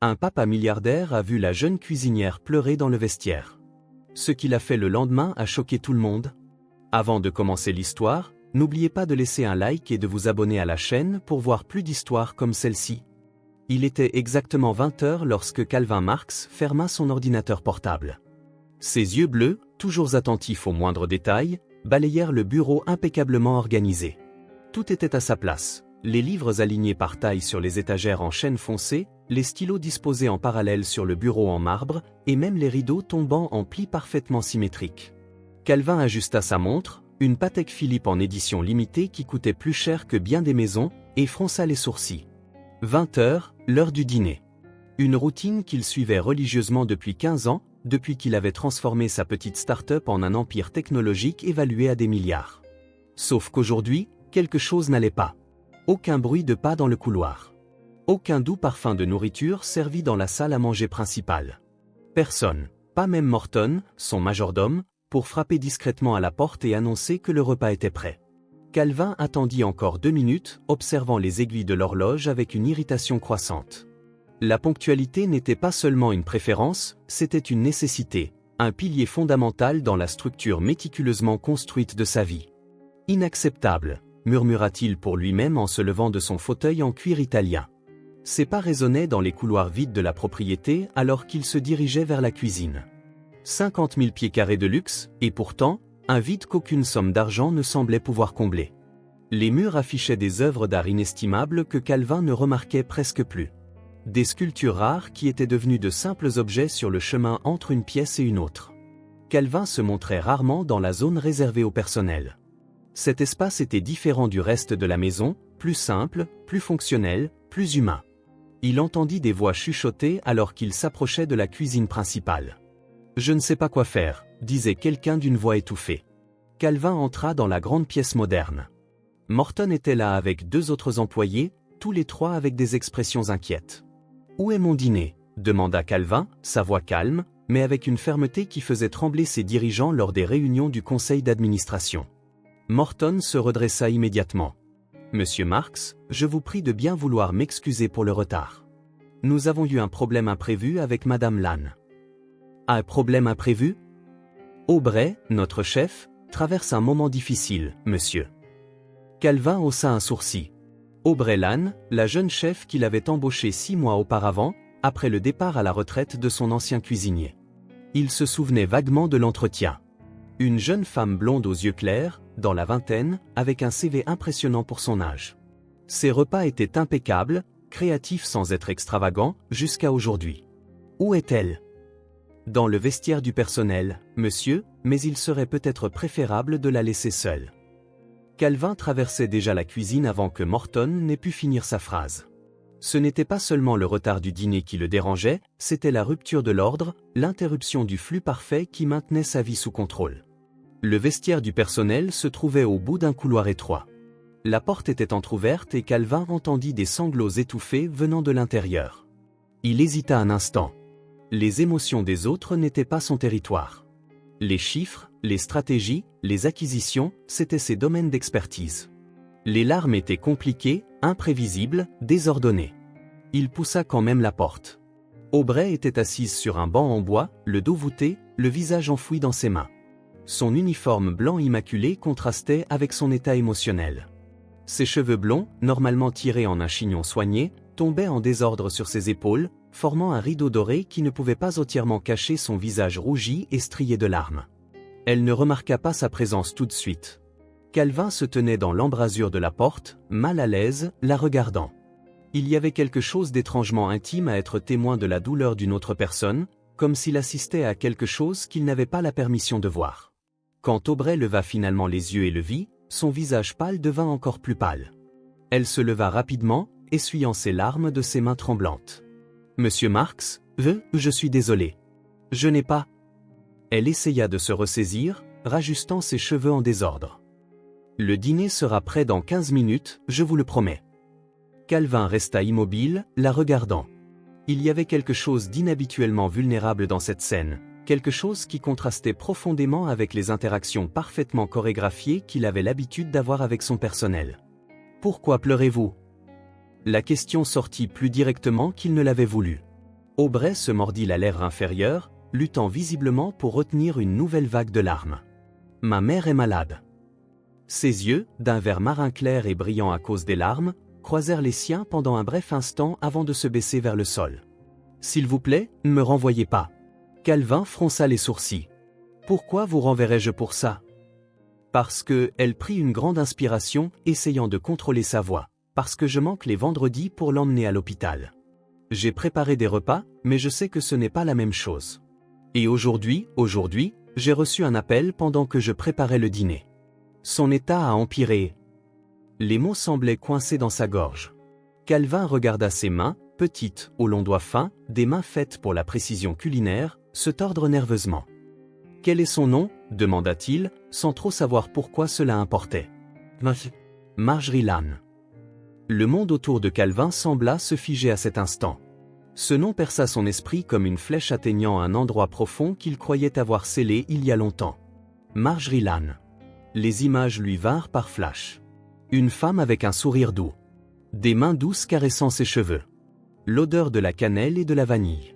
Un papa milliardaire a vu la jeune cuisinière pleurer dans le vestiaire. Ce qu'il a fait le lendemain a choqué tout le monde. Avant de commencer l'histoire, n'oubliez pas de laisser un like et de vous abonner à la chaîne pour voir plus d'histoires comme celle-ci. Il était exactement 20 h lorsque Calvin Marx ferma son ordinateur portable. Ses yeux bleus, toujours attentifs aux moindres détails, balayèrent le bureau impeccablement organisé. Tout était à sa place. Les livres alignés par taille sur les étagères en chêne foncé, les stylos disposés en parallèle sur le bureau en marbre, et même les rideaux tombant en plis parfaitement symétriques. Calvin ajusta sa montre, une Patek Philippe en édition limitée qui coûtait plus cher que bien des maisons, et fronça les sourcils. 20 h, l'heure du dîner. Une routine qu'il suivait religieusement depuis 15 ans, depuis qu'il avait transformé sa petite start-up en un empire technologique évalué à des milliards. Sauf qu'aujourd'hui, quelque chose n'allait pas. Aucun bruit de pas dans le couloir. Aucun doux parfum de nourriture servi dans la salle à manger principale. Personne, pas même Morton, son majordome, pour frapper discrètement à la porte et annoncer que le repas était prêt. Calvin attendit encore 2 minutes, observant les aiguilles de l'horloge avec une irritation croissante. La ponctualité n'était pas seulement une préférence, c'était une nécessité, un pilier fondamental dans la structure méticuleusement construite de sa vie. Inacceptable, murmura-t-il pour lui-même en se levant de son fauteuil en cuir italien. Ses pas résonnaient dans les couloirs vides de la propriété alors qu'il se dirigeait vers la cuisine. 50 000 pieds carrés de luxe, et pourtant, un vide qu'aucune somme d'argent ne semblait pouvoir combler. Les murs affichaient des œuvres d'art inestimables que Calvin ne remarquait presque plus. Des sculptures rares qui étaient devenues de simples objets sur le chemin entre une pièce et une autre. Calvin se montrait rarement dans la zone réservée au personnel. Cet espace était différent du reste de la maison, plus simple, plus fonctionnel, plus humain. Il entendit des voix chuchoter alors qu'il s'approchait de la cuisine principale. « Je ne sais pas quoi faire », disait quelqu'un d'une voix étouffée. Calvin entra dans la grande pièce moderne. Morton était là avec 2 autres employés, tous les 3 avec des expressions inquiètes. « Où est mon dîner ?» demanda Calvin, sa voix calme, mais avec une fermeté qui faisait trembler ses dirigeants lors des réunions du conseil d'administration. Morton se redressa immédiatement. « Monsieur Marx, je vous prie de bien vouloir m'excuser pour le retard. Nous avons eu un problème imprévu avec Madame Lannes. » Un problème imprévu ? Aubrey, notre chef, traverse un moment difficile, monsieur. Calvin haussa un sourcil. Aubrey Lannes, la jeune chef qu'il avait embauchée 6 mois auparavant, après le départ à la retraite de son ancien cuisinier. Il se souvenait vaguement de l'entretien. Une jeune femme blonde aux yeux clairs, dans la vingtaine, avec un CV impressionnant pour son âge. Ses repas étaient impeccables, créatifs sans être extravagants, jusqu'à aujourd'hui. Où est-elle ? Dans le vestiaire du personnel, monsieur, mais il serait peut-être préférable de la laisser seule. Calvin traversait déjà la cuisine avant que Morton n'ait pu finir sa phrase. Ce n'était pas seulement le retard du dîner qui le dérangeait, c'était la rupture de l'ordre, l'interruption du flux parfait qui maintenait sa vie sous contrôle. Le vestiaire du personnel se trouvait au bout d'un couloir étroit. La porte était entr'ouverte et Calvin entendit des sanglots étouffés venant de l'intérieur. Il hésita un instant. Les émotions des autres n'étaient pas son territoire. Les chiffres, les stratégies, les acquisitions, c'étaient ses domaines d'expertise. Les larmes étaient compliquées, imprévisibles, désordonnées. Il poussa quand même la porte. Aubrey était assise sur un banc en bois, le dos voûté, le visage enfoui dans ses mains. Son uniforme blanc immaculé contrastait avec son état émotionnel. Ses cheveux blonds, normalement tirés en un chignon soigné, tombaient en désordre sur ses épaules, formant un rideau doré qui ne pouvait pas entièrement cacher son visage rougi et strié de larmes. Elle ne remarqua pas sa présence tout de suite. Calvin se tenait dans l'embrasure de la porte, mal à l'aise, la regardant. Il y avait quelque chose d'étrangement intime à être témoin de la douleur d'une autre personne, comme s'il assistait à quelque chose qu'il n'avait pas la permission de voir. Quand Aubrey leva finalement les yeux et le vit, son visage pâle devint encore plus pâle. Elle se leva rapidement, essuyant ses larmes de ses mains tremblantes. « Monsieur Marx, je suis désolé. Je n'ai pas... » Elle essaya de se ressaisir, rajustant ses cheveux en désordre. « Le dîner sera prêt dans 15 minutes, je vous le promets. » Calvin resta immobile, la regardant. Il y avait quelque chose d'inhabituellement vulnérable dans cette scène, quelque chose qui contrastait profondément avec les interactions parfaitement chorégraphiées qu'il avait l'habitude d'avoir avec son personnel. « Pourquoi pleurez-vous » La question sortit plus directement qu'il ne l'avait voulu. Aubrey se mordit la lèvre inférieure, luttant visiblement pour retenir une nouvelle vague de larmes. Ma mère est malade. Ses yeux, d'un vert marin clair et brillant à cause des larmes, croisèrent les siens pendant un bref instant avant de se baisser vers le sol. S'il vous plaît, ne me renvoyez pas. Calvin fronça les sourcils. Pourquoi vous renverrais-je pour ça? Parce que, elle prit une grande inspiration, essayant de contrôler sa voix. Parce que je manque les vendredis pour l'emmener à l'hôpital. J'ai préparé des repas, mais je sais que ce n'est pas la même chose. Et aujourd'hui, j'ai reçu un appel pendant que je préparais le dîner. Son état a empiré. Les mots semblaient coincés dans sa gorge. Calvin regarda ses mains, petites, aux longs doigts fins, des mains faites pour la précision culinaire, se tordre nerveusement. Quel est son nom? Demanda-t-il, sans trop savoir pourquoi cela importait. Marjorie Lannes. Le monde autour de Calvin sembla se figer à cet instant. Ce nom perça son esprit comme une flèche atteignant un endroit profond qu'il croyait avoir scellé il y a longtemps. Marjorie Lannes. Les images lui vinrent par flash. Une femme avec un sourire doux. Des mains douces caressant ses cheveux. L'odeur de la cannelle et de la vanille.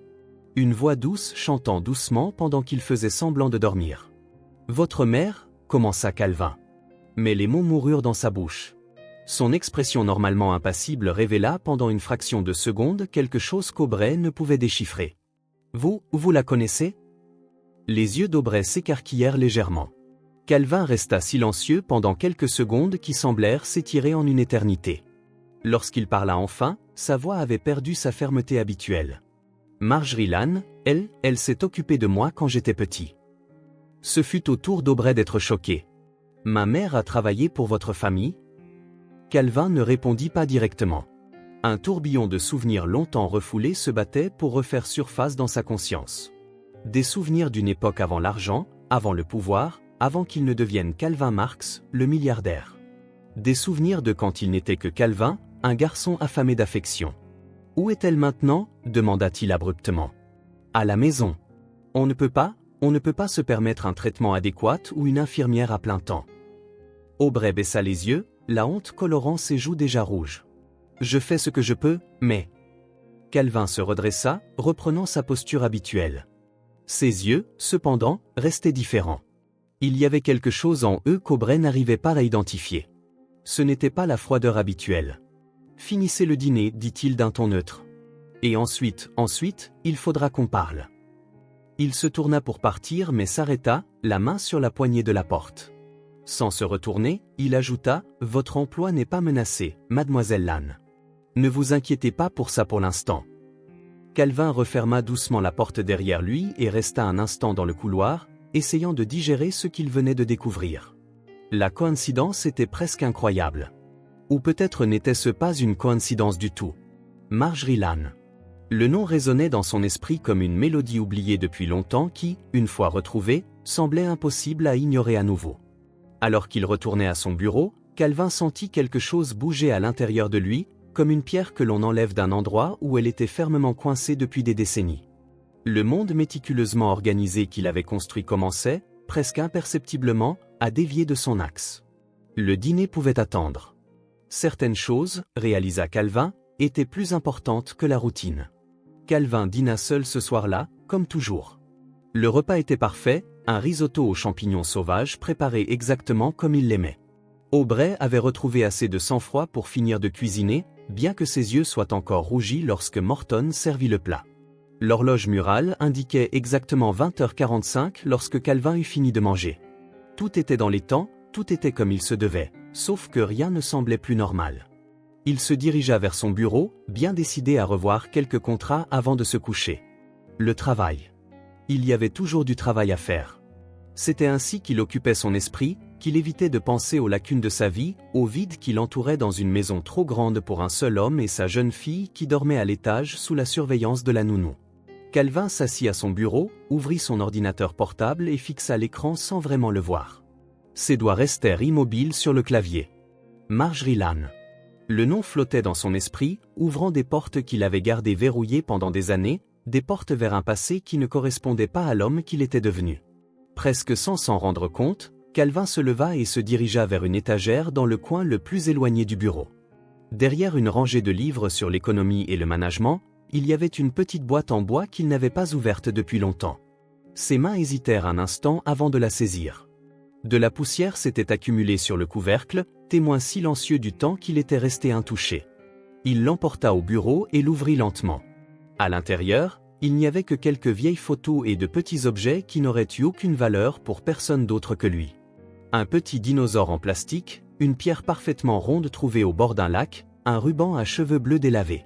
Une voix douce chantant doucement pendant qu'il faisait semblant de dormir. Votre mère, commença Calvin. Mais les mots moururent dans sa bouche. Son expression normalement impassible révéla pendant une fraction de seconde quelque chose qu'Aubrey ne pouvait déchiffrer. Vous la connaissez? Les yeux d'Aubrey s'écarquillèrent légèrement. Calvin resta silencieux pendant quelques secondes qui semblèrent s'étirer en une éternité. Lorsqu'il parla enfin, sa voix avait perdu sa fermeté habituelle. Marjorie Lannes, elle s'est occupée de moi quand j'étais petit. Ce fut au tour d'Aubrey d'être choqué. Ma mère a travaillé pour votre famille? Calvin ne répondit pas directement. Un tourbillon de souvenirs longtemps refoulés se battait pour refaire surface dans sa conscience. Des souvenirs d'une époque avant l'argent, avant le pouvoir, avant qu'il ne devienne Calvin Marx, le milliardaire. Des souvenirs de quand il n'était que Calvin, un garçon affamé d'affection. Où est-elle maintenant? Demanda-t-il abruptement. À la maison. On ne peut pas se permettre un traitement adéquat ou une infirmière à plein temps. Aubrey baissa les yeux, la honte colorant ses joues déjà rouges. Je fais ce que je peux, mais... Calvin se redressa, reprenant sa posture habituelle. Ses yeux, cependant, restaient différents. Il y avait quelque chose en eux qu'Aubrey n'arrivait pas à identifier. Ce n'était pas la froideur habituelle. Finissez le dîner, dit-il d'un ton neutre. Et ensuite, il faudra qu'on parle. Il se tourna pour partir mais s'arrêta, la main sur la poignée de la porte. Sans se retourner, il ajouta, « Votre emploi n'est pas menacé, mademoiselle Lannes. Ne vous inquiétez pas pour ça pour l'instant. » Calvin referma doucement la porte derrière lui et resta un instant dans le couloir, essayant de digérer ce qu'il venait de découvrir. La coïncidence était presque incroyable. Ou peut-être n'était-ce pas une coïncidence du tout. Marjorie Lannes. Le nom résonnait dans son esprit comme une mélodie oubliée depuis longtemps qui, une fois retrouvée, semblait impossible à ignorer à nouveau. Alors qu'il retournait à son bureau, Calvin sentit quelque chose bouger à l'intérieur de lui, comme une pierre que l'on enlève d'un endroit où elle était fermement coincée depuis des décennies. Le monde méticuleusement organisé qu'il avait construit commençait, presque imperceptiblement, à dévier de son axe. Le dîner pouvait attendre. Certaines choses, réalisa Calvin, étaient plus importantes que la routine. Calvin dîna seul ce soir-là, comme toujours. Le repas était parfait, un risotto aux champignons sauvages préparé exactement comme il l'aimait. Aubrey avait retrouvé assez de sang-froid pour finir de cuisiner, bien que ses yeux soient encore rougis lorsque Morton servit le plat. L'horloge murale indiquait exactement 20h45 lorsque Calvin eut fini de manger. Tout était dans les temps, tout était comme il se devait, sauf que rien ne semblait plus normal. Il se dirigea vers son bureau, bien décidé à revoir quelques contrats avant de se coucher. Le travail. Il y avait toujours du travail à faire. C'était ainsi qu'il occupait son esprit, qu'il évitait de penser aux lacunes de sa vie, au vide qui l'entourait dans une maison trop grande pour un seul homme et sa jeune fille qui dormait à l'étage sous la surveillance de la nounou. Calvin s'assit à son bureau, ouvrit son ordinateur portable et fixa l'écran sans vraiment le voir. Ses doigts restèrent immobiles sur le clavier. Marjorie Lannes. Le nom flottait dans son esprit, ouvrant des portes qu'il avait gardées verrouillées pendant des années, des portes vers un passé qui ne correspondait pas à l'homme qu'il était devenu. Presque sans s'en rendre compte, Calvin se leva et se dirigea vers une étagère dans le coin le plus éloigné du bureau. Derrière une rangée de livres sur l'économie et le management, il y avait une petite boîte en bois qu'il n'avait pas ouverte depuis longtemps. Ses mains hésitèrent un instant avant de la saisir. De la poussière s'était accumulée sur le couvercle, témoin silencieux du temps qu'il était resté intouché. Il l'emporta au bureau et l'ouvrit lentement. À l'intérieur, il n'y avait que quelques vieilles photos et de petits objets qui n'auraient eu aucune valeur pour personne d'autre que lui. Un petit dinosaure en plastique, une pierre parfaitement ronde trouvée au bord d'un lac, un ruban à cheveux bleus délavés.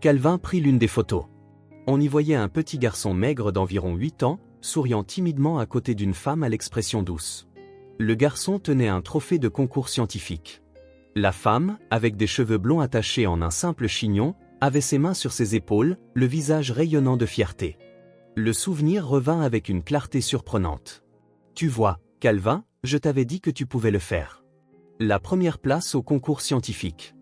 Calvin prit l'une des photos. On y voyait un petit garçon maigre d'environ 8 ans, souriant timidement à côté d'une femme à l'expression douce. Le garçon tenait un trophée de concours scientifique. La femme, avec des cheveux blonds attachés en un simple chignon, avait ses mains sur ses épaules, le visage rayonnant de fierté. Le souvenir revint avec une clarté surprenante. « Tu vois, Calvin, je t'avais dit que tu pouvais le faire. » La première place au concours scientifique.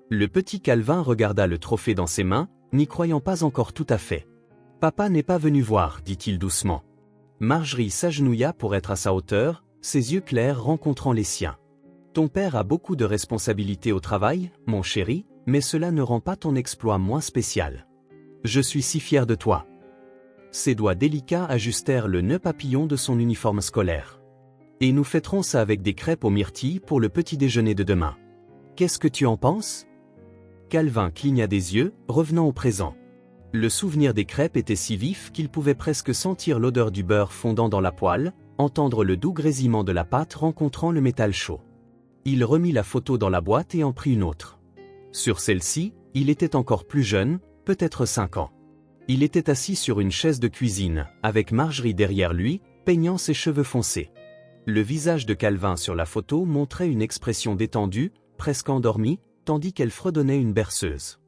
Le petit Calvin regarda le trophée dans ses mains, n'y croyant pas encore tout à fait. « Papa n'est pas venu voir, dit-il doucement. » Marjorie s'agenouilla pour être à sa hauteur, ses yeux clairs rencontrant les siens. « Ton père a beaucoup de responsabilités au travail, mon chéri, mais cela ne rend pas ton exploit moins spécial. Je suis si fier de toi. » Ses doigts délicats ajustèrent le nœud papillon de son uniforme scolaire. « Et nous fêterons ça avec des crêpes aux myrtilles pour le petit déjeuner de demain. Qu'est-ce que tu en penses ?» Calvin cligna des yeux, revenant au présent. Le souvenir des crêpes était si vif qu'il pouvait presque sentir l'odeur du beurre fondant dans la poêle, entendre le doux grésillement de la pâte rencontrant le métal chaud. Il remit la photo dans la boîte et en prit une autre. Sur celle-ci, il était encore plus jeune, peut-être 5 ans. Il était assis sur une chaise de cuisine, avec Marjorie derrière lui, peignant ses cheveux foncés. Le visage de Calvin sur la photo montrait une expression détendue, presque endormie, tandis qu'elle fredonnait une berceuse.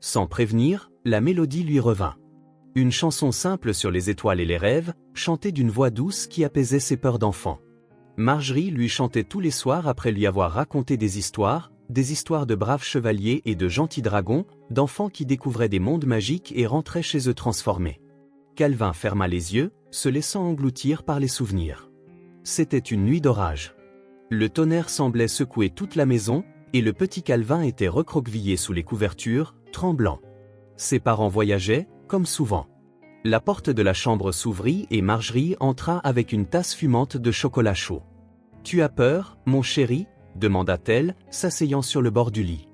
Sans prévenir, la mélodie lui revint. Une chanson simple sur les étoiles et les rêves, chantée d'une voix douce qui apaisait ses peurs d'enfant. Marjorie lui chantait tous les soirs après lui avoir raconté des histoires de braves chevaliers et de gentils dragons, d'enfants qui découvraient des mondes magiques et rentraient chez eux transformés. Calvin ferma les yeux, se laissant engloutir par les souvenirs. C'était une nuit d'orage. Le tonnerre semblait secouer toute la maison, et le petit Calvin était recroquevillé sous les couvertures, tremblant. Ses parents voyageaient, comme souvent. La porte de la chambre s'ouvrit et Marjorie entra avec une tasse fumante de chocolat chaud. « Tu as peur, mon chéri ?» demanda-t-elle, s'asseyant sur le bord du lit.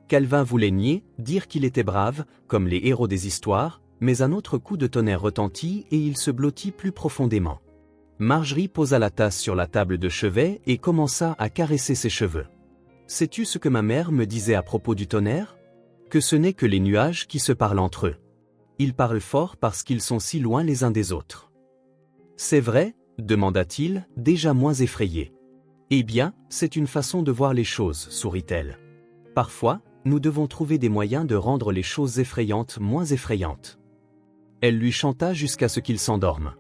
Calvin voulait nier, dire qu'il était brave, comme les héros des histoires, mais un autre coup de tonnerre retentit et il se blottit plus profondément. Marjorie posa la tasse sur la table de chevet et commença à caresser ses cheveux. « Sais-tu ce que ma mère me disait à propos du tonnerre ? Que ce n'est que les nuages qui se parlent entre eux. Ils parlent fort parce qu'ils sont si loin les uns des autres. »« C'est vrai ?» demanda-t-il, déjà moins effrayé. « Eh bien, c'est une façon de voir les choses, sourit-elle. Parfois, nous devons trouver des moyens de rendre les choses effrayantes moins effrayantes. » Elle lui chanta jusqu'à ce qu'il s'endorme.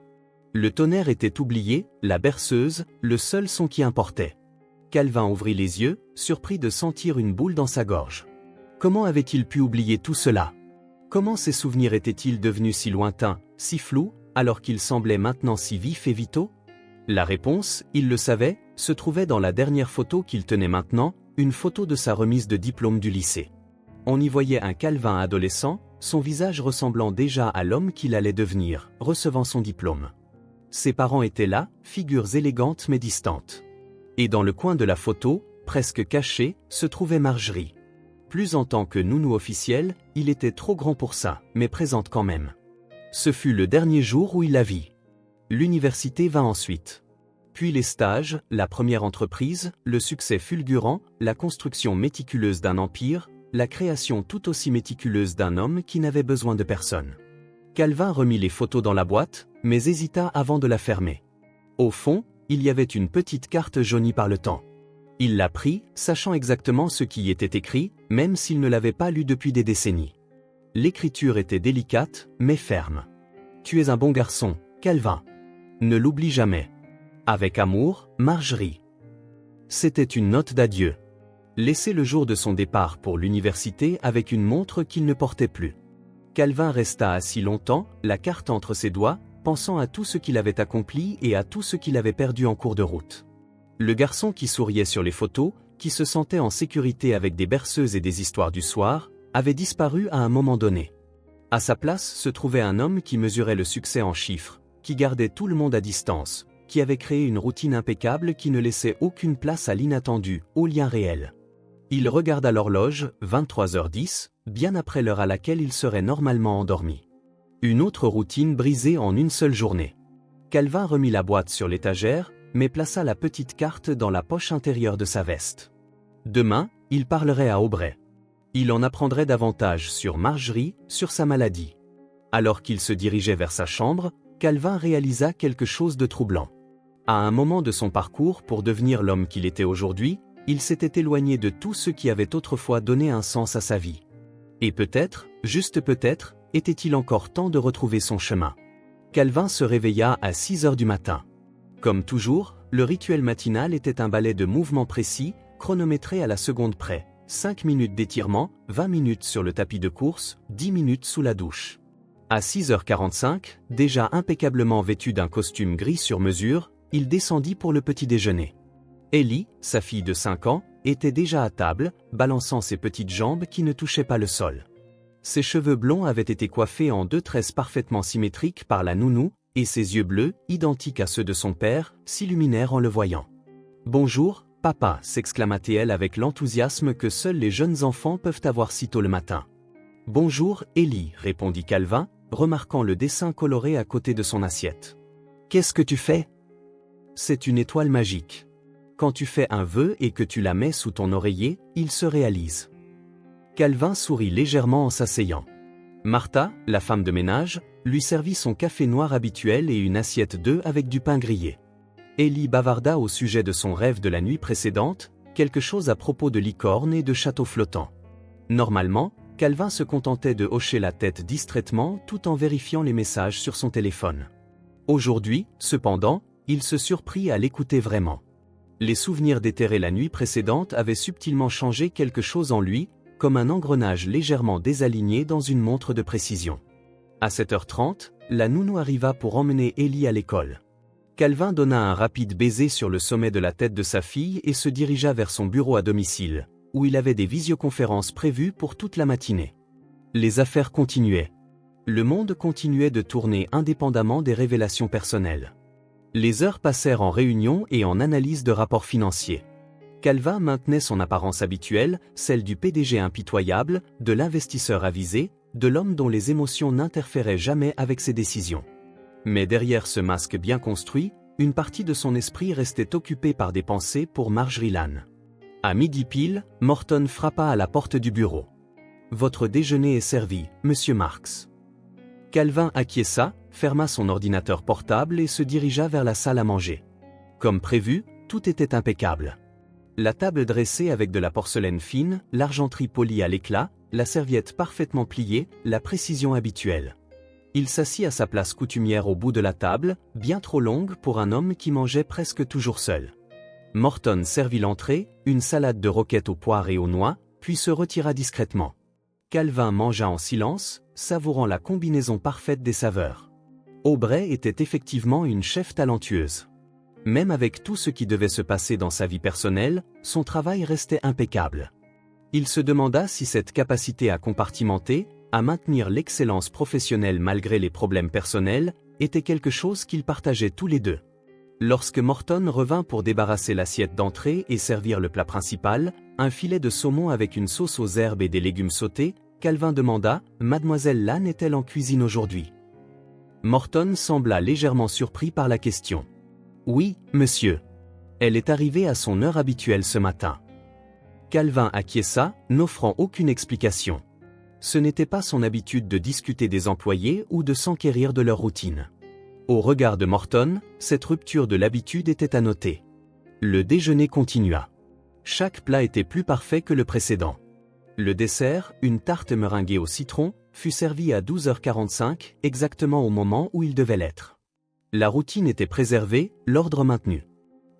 Le tonnerre était oublié, la berceuse, le seul son qui importait. Calvin ouvrit les yeux, surpris de sentir une boule dans sa gorge. Comment avait-il pu oublier tout cela? Comment ses souvenirs étaient-ils devenus si lointains, si flous, alors qu'ils semblaient maintenant si vifs et vitaux? La réponse, il le savait, se trouvait dans la dernière photo qu'il tenait maintenant, une photo de sa remise de diplôme du lycée. On y voyait un Calvin adolescent, son visage ressemblant déjà à l'homme qu'il allait devenir, recevant son diplôme. Ses parents étaient là, figures élégantes mais distantes. Et dans le coin de la photo, presque cachée, se trouvait Marjorie. Plus en tant que nounou officiel, il était trop grand pour ça, mais présente quand même. Ce fut le dernier jour où il la vit. L'université vint ensuite. Puis les stages, la première entreprise, le succès fulgurant, la construction méticuleuse d'un empire, la création tout aussi méticuleuse d'un homme qui n'avait besoin de personne. Calvin remit les photos dans la boîte, mais hésita avant de la fermer. Au fond, il y avait une petite carte jaunie par le temps. Il la prit, sachant exactement ce qui y était écrit, même s'il ne l'avait pas lu depuis des décennies. L'écriture était délicate, mais ferme. « Tu es un bon garçon, Calvin. Ne l'oublie jamais. Avec amour, Marjorie. » C'était une note d'adieu. Laissée le jour de son départ pour l'université avec une montre qu'il ne portait plus. Calvin resta assis longtemps, la carte entre ses doigts, pensant à tout ce qu'il avait accompli et à tout ce qu'il avait perdu en cours de route. Le garçon qui souriait sur les photos, qui se sentait en sécurité avec des berceuses et des histoires du soir, avait disparu à un moment donné. À sa place se trouvait un homme qui mesurait le succès en chiffres, qui gardait tout le monde à distance, qui avait créé une routine impeccable qui ne laissait aucune place à l'inattendu, au lien réel. Il regarda l'horloge, 23h10, bien après l'heure à laquelle il serait normalement endormi. Une autre routine brisée en une seule journée. Calvin remit la boîte sur l'étagère, mais plaça la petite carte dans la poche intérieure de sa veste. Demain, il parlerait à Aubrey. Il en apprendrait davantage sur Marjorie, sur sa maladie. Alors qu'il se dirigeait vers sa chambre, Calvin réalisa quelque chose de troublant. À un moment de son parcours pour devenir l'homme qu'il était aujourd'hui, il s'était éloigné de tout ce qui avait autrefois donné un sens à sa vie. Et peut-être, juste peut-être, était-il encore temps de retrouver son chemin. Calvin se réveilla à 6 heures du matin. Comme toujours, le rituel matinal était un ballet de mouvements précis, chronométré à la seconde près. 5 minutes d'étirement, 20 minutes sur le tapis de course, 10 minutes sous la douche. À 6h45, déjà impeccablement vêtu d'un costume gris sur mesure, il descendit pour le petit déjeuner. Ellie, sa fille de 5 ans, était déjà à table, balançant ses petites jambes qui ne touchaient pas le sol. Ses cheveux blonds avaient été coiffés en 2 tresses parfaitement symétriques par la nounou, et ses yeux bleus, identiques à ceux de son père, s'illuminèrent en le voyant. « Bonjour, papa » s'exclama-t-elle avec l'enthousiasme que seuls les jeunes enfants peuvent avoir si tôt le matin. « Bonjour, Ellie » répondit Calvin, remarquant le dessin coloré à côté de son assiette. « Qu'est-ce que tu fais ?»« C'est une étoile magique. Quand tu fais un vœu et que tu la mets sous ton oreiller, il se réalise. » Calvin sourit légèrement en s'asseyant. Martha, la femme de ménage, lui servit son café noir habituel et une assiette d'œufs avec du pain grillé. Ellie bavarda au sujet de son rêve de la nuit précédente, quelque chose à propos de licornes et de châteaux flottants. Normalement, Calvin se contentait de hocher la tête distraitement tout en vérifiant les messages sur son téléphone. Aujourd'hui, cependant, il se surprit à l'écouter vraiment. Les souvenirs déterrés la nuit précédente avaient subtilement changé quelque chose en lui, comme un engrenage légèrement désaligné dans une montre de précision. À 7h30, la nounou arriva pour emmener Ellie à l'école. Calvin donna un rapide baiser sur le sommet de la tête de sa fille et se dirigea vers son bureau à domicile, où il avait des visioconférences prévues pour toute la matinée. Les affaires continuaient. Le monde continuait de tourner indépendamment des révélations personnelles. Les heures passèrent en réunion et en analyse de rapports financiers. Calvin maintenait son apparence habituelle, celle du PDG impitoyable, de l'investisseur avisé, de l'homme dont les émotions n'interféraient jamais avec ses décisions. Mais derrière ce masque bien construit, une partie de son esprit restait occupée par des pensées pour Marjorie Lann. À midi pile, Morton frappa à la porte du bureau. « Votre déjeuner est servi, monsieur Marks. » Calvin acquiesça, ferma son ordinateur portable et se dirigea vers la salle à manger. Comme prévu, tout était impeccable. La table dressée avec de la porcelaine fine, l'argenterie polie à l'éclat, la serviette parfaitement pliée, la précision habituelle. Il s'assit à sa place coutumière au bout de la table, bien trop longue pour un homme qui mangeait presque toujours seul. Morton servit l'entrée, une salade de roquettes aux poires et aux noix, puis se retira discrètement. Calvin mangea en silence, savourant la combinaison parfaite des saveurs. Aubrey était effectivement une chef talentueuse. Même avec tout ce qui devait se passer dans sa vie personnelle, son travail restait impeccable. Il se demanda si cette capacité à compartimenter, à maintenir l'excellence professionnelle malgré les problèmes personnels, était quelque chose qu'ils partageaient tous les deux. Lorsque Morton revint pour débarrasser l'assiette d'entrée et servir le plat principal, un filet de saumon avec une sauce aux herbes et des légumes sautés, Calvin demanda « Mademoiselle Lann est-elle en cuisine aujourd'hui ?» Morton sembla légèrement surpris par la question. « Oui, monsieur. Elle est arrivée à son heure habituelle ce matin. » Calvin acquiesça, n'offrant aucune explication. Ce n'était pas son habitude de discuter des employés ou de s'enquérir de leur routine. Au regard de Morton, cette rupture de l'habitude était à noter. Le déjeuner continua. Chaque plat était plus parfait que le précédent. Le dessert, une tarte meringuée au citron, fut servi à 12h45, exactement au moment où il devait l'être. La routine était préservée, l'ordre maintenu.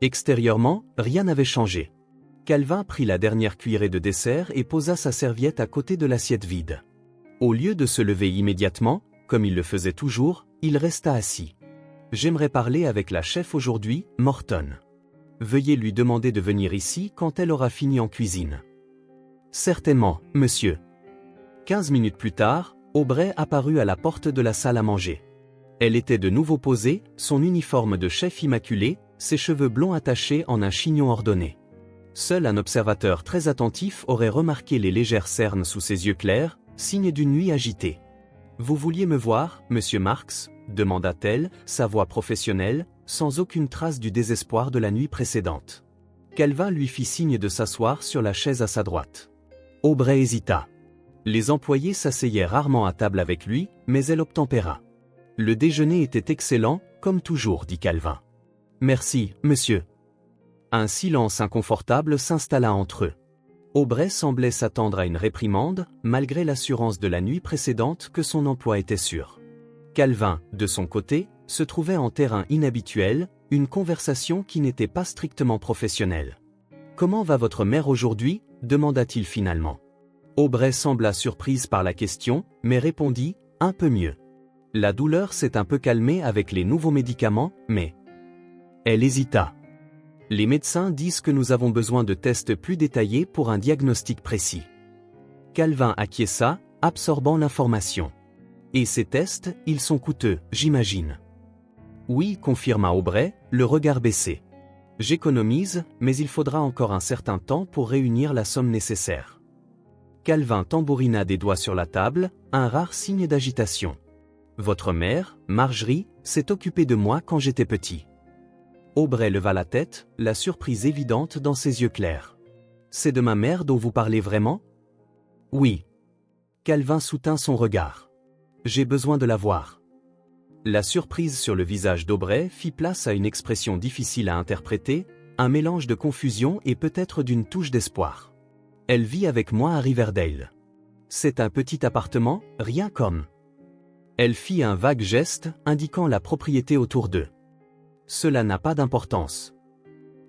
Extérieurement, rien n'avait changé. Calvin prit la dernière cuillerée de dessert et posa sa serviette à côté de l'assiette vide. Au lieu de se lever immédiatement, comme il le faisait toujours, il resta assis. « J'aimerais parler avec la chef aujourd'hui, Morton. Veuillez lui demander de venir ici quand elle aura fini en cuisine. » « Certainement, monsieur. » 15 minutes plus tard, Aubrey apparut à la porte de la salle à manger. Elle était de nouveau posée, son uniforme de chef immaculé, ses cheveux blonds attachés en un chignon ordonné. Seul un observateur très attentif aurait remarqué les légères cernes sous ses yeux clairs, signe d'une nuit agitée. « Vous vouliez me voir, monsieur Marks ?» demanda-t-elle, sa voix professionnelle, sans aucune trace du désespoir de la nuit précédente. Calvin lui fit signe de s'asseoir sur la chaise à sa droite. Aubrey hésita. Les employés s'asseyaient rarement à table avec lui, mais elle obtempéra. « Le déjeuner était excellent, comme toujours, dit Calvin. « Merci, monsieur. » Un silence inconfortable s'installa entre eux. Aubrey semblait s'attendre à une réprimande, malgré l'assurance de la nuit précédente que son emploi était sûr. Calvin, de son côté, se trouvait en terrain inhabituel, une conversation qui n'était pas strictement professionnelle. « Comment va votre mère aujourd'hui » demanda-t-il finalement. Aubrey sembla surprise par la question, mais répondit « un peu mieux. La douleur s'est un peu calmée avec les nouveaux médicaments, mais… » Elle hésita. « Les médecins disent que nous avons besoin de tests plus détaillés pour un diagnostic précis. » Calvin acquiesça, absorbant l'information. « Et ces tests, ils sont coûteux, j'imagine. » « Oui, confirma Aubrey, le regard baissé. « J'économise, mais il faudra encore un certain temps pour réunir la somme nécessaire. » Calvin tambourina des doigts sur la table, un rare signe d'agitation. « Votre mère, Marjorie, s'est occupée de moi quand j'étais petit. » Aubrey leva la tête, la surprise évidente dans ses yeux clairs. « C'est de ma mère dont vous parlez vraiment ?»« Oui. » Calvin soutint son regard. « J'ai besoin de la voir. » La surprise sur le visage d'Aubrey fit place à une expression difficile à interpréter, un mélange de confusion et peut-être d'une touche d'espoir. « Elle vit avec moi à Riverdale. C'est un petit appartement, rien comme… » Elle fit un vague geste, indiquant la propriété autour d'eux. « Cela n'a pas d'importance. »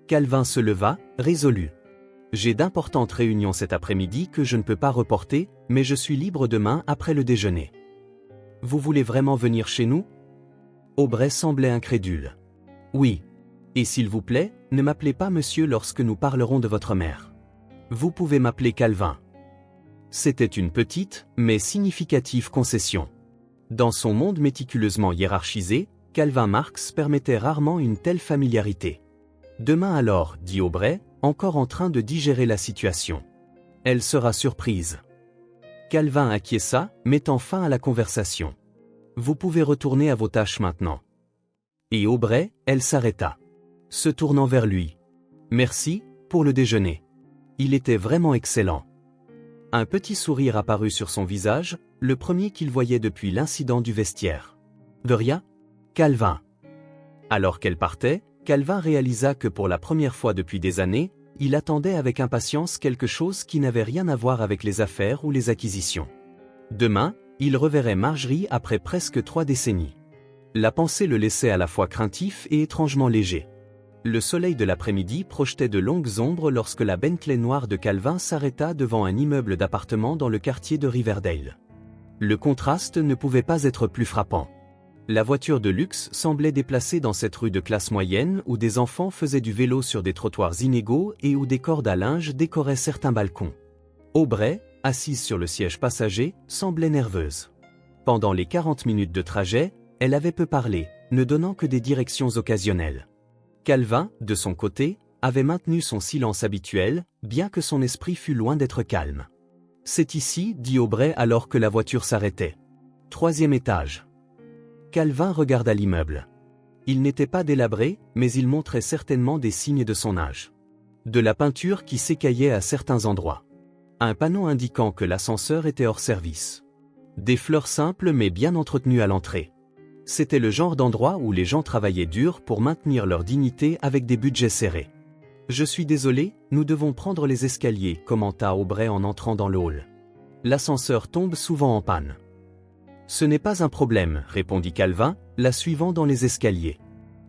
Calvin se leva, résolu. « J'ai d'importantes réunions cet après-midi que je ne peux pas reporter, mais je suis libre demain après le déjeuner. » Vous voulez vraiment venir chez nous ? Aubrey semblait incrédule. « Oui. Et s'il vous plaît, ne m'appelez pas monsieur lorsque nous parlerons de votre mère. Vous pouvez m'appeler Calvin. » C'était une petite, mais significative concession. Dans son monde méticuleusement hiérarchisé, Calvin Marks permettait rarement une telle familiarité. « Demain alors, dit Aubrey, encore en train de digérer la situation. Elle sera surprise. » Calvin acquiesça, mettant fin à la conversation. « Vous pouvez retourner à vos tâches maintenant. » Et Aubrey, elle s'arrêta. Se tournant vers lui. « Merci, pour le déjeuner. Il était vraiment excellent. » Un petit sourire apparut sur son visage, le premier qu'il voyait depuis l'incident du vestiaire. « De rien, Calvin. » Alors qu'elle partait, Calvin réalisa que pour la première fois depuis des années, il attendait avec impatience quelque chose qui n'avait rien à voir avec les affaires ou les acquisitions. Demain, il reverrait Marjorie après presque 3 décennies. La pensée le laissait à la fois craintif et étrangement léger. Le soleil de l'après-midi projetait de longues ombres lorsque la Bentley noire de Calvin s'arrêta devant un immeuble d'appartements dans le quartier de Riverdale. Le contraste ne pouvait pas être plus frappant. La voiture de luxe semblait déplacée dans cette rue de classe moyenne où des enfants faisaient du vélo sur des trottoirs inégaux et où des cordes à linge décoraient certains balcons. Aubrey, assise sur le siège passager, semblait nerveuse. Pendant les 40 minutes de trajet, elle avait peu parlé, ne donnant que des directions occasionnelles. Calvin, de son côté, avait maintenu son silence habituel, bien que son esprit fût loin d'être calme. « C'est ici, dit Aubrey alors que la voiture s'arrêtait. 3e étage. » Calvin regarda l'immeuble. Il n'était pas délabré, mais il montrait certainement des signes de son âge. De la peinture qui s'écaillait à certains endroits. Un panneau indiquant que l'ascenseur était hors service. Des fleurs simples mais bien entretenues à l'entrée. C'était le genre d'endroit où les gens travaillaient dur pour maintenir leur dignité avec des budgets serrés. « Je suis désolé, nous devons prendre les escaliers » commenta Aubrey en entrant dans le hall. « L'ascenseur tombe souvent en panne. » « Ce n'est pas un problème, répondit Calvin, la suivant dans les escaliers.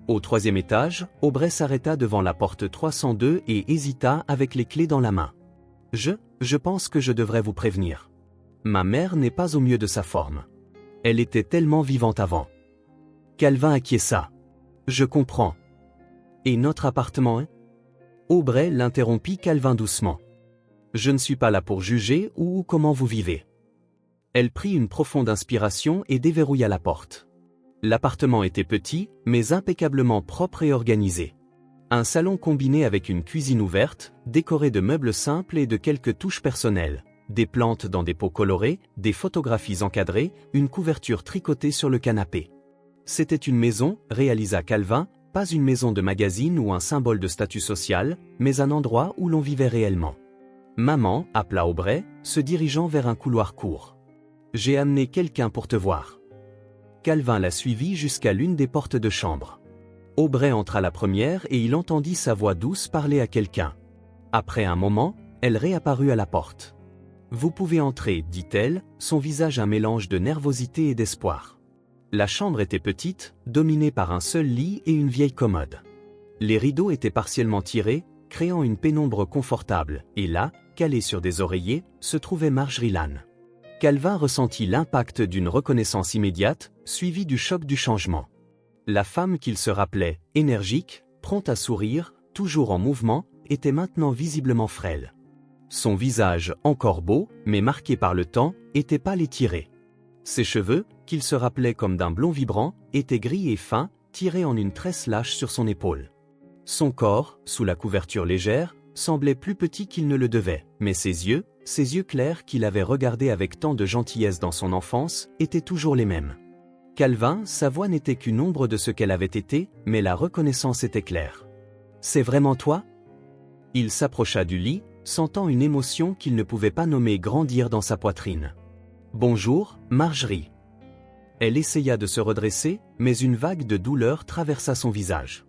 Au 3e étage, Aubrey s'arrêta devant la porte 302 et hésita avec les clés dans la main. « Je pense que je devrais vous prévenir. Ma mère n'est pas au mieux de sa forme. Elle était tellement vivante avant. » Calvin acquiesça. « Je comprends. Et notre appartement, hein ?» Aubrey l'interrompit Calvin doucement. « Je ne suis pas là pour juger ou comment vous vivez. Elle prit une profonde inspiration et déverrouilla la porte. L'appartement était petit, mais impeccablement propre et organisé. Un salon combiné avec une cuisine ouverte, décorée de meubles simples et de quelques touches personnelles. Des plantes dans des pots colorés, des photographies encadrées, une couverture tricotée sur le canapé. C'était une maison, réalisa Calvin, pas une maison de magazine ou un symbole de statut social, mais un endroit où l'on vivait réellement. Maman, appela Aubrey, se dirigeant vers un couloir court. J'ai amené quelqu'un pour te voir. Calvin la suivit jusqu'à l'une des portes de chambre. Aubrey entra la première et il entendit sa voix douce parler à quelqu'un. Après un moment, elle réapparut à la porte. Vous pouvez entrer, dit-elle, son visage un mélange de nervosité et d'espoir. La chambre était petite, dominée par un seul lit et une vieille commode. Les rideaux étaient partiellement tirés, créant une pénombre confortable, et là, calée sur des oreillers, se trouvait Marjorie Lannes. Calvin ressentit l'impact d'une reconnaissance immédiate, suivie du choc du changement. La femme qu'il se rappelait, énergique, prompte à sourire, toujours en mouvement, était maintenant visiblement frêle. Son visage, encore beau, mais marqué par le temps, était pâle et tiré. Ses cheveux, qu'il se rappelait comme d'un blond vibrant, étaient gris et fins, tirés en une tresse lâche sur son épaule. Son corps, sous la couverture légère, semblait plus petit qu'il ne le devait, mais ses yeux clairs qu'il avait regardés avec tant de gentillesse dans son enfance, étaient toujours les mêmes. Calvin, sa voix n'était qu'une ombre de ce qu'elle avait été, mais la reconnaissance était claire. « C'est vraiment toi ?» Il s'approcha du lit, sentant une émotion qu'il ne pouvait pas nommer grandir dans sa poitrine. « Bonjour, Marjorie. » Elle essaya de se redresser, mais une vague de douleur traversa son visage.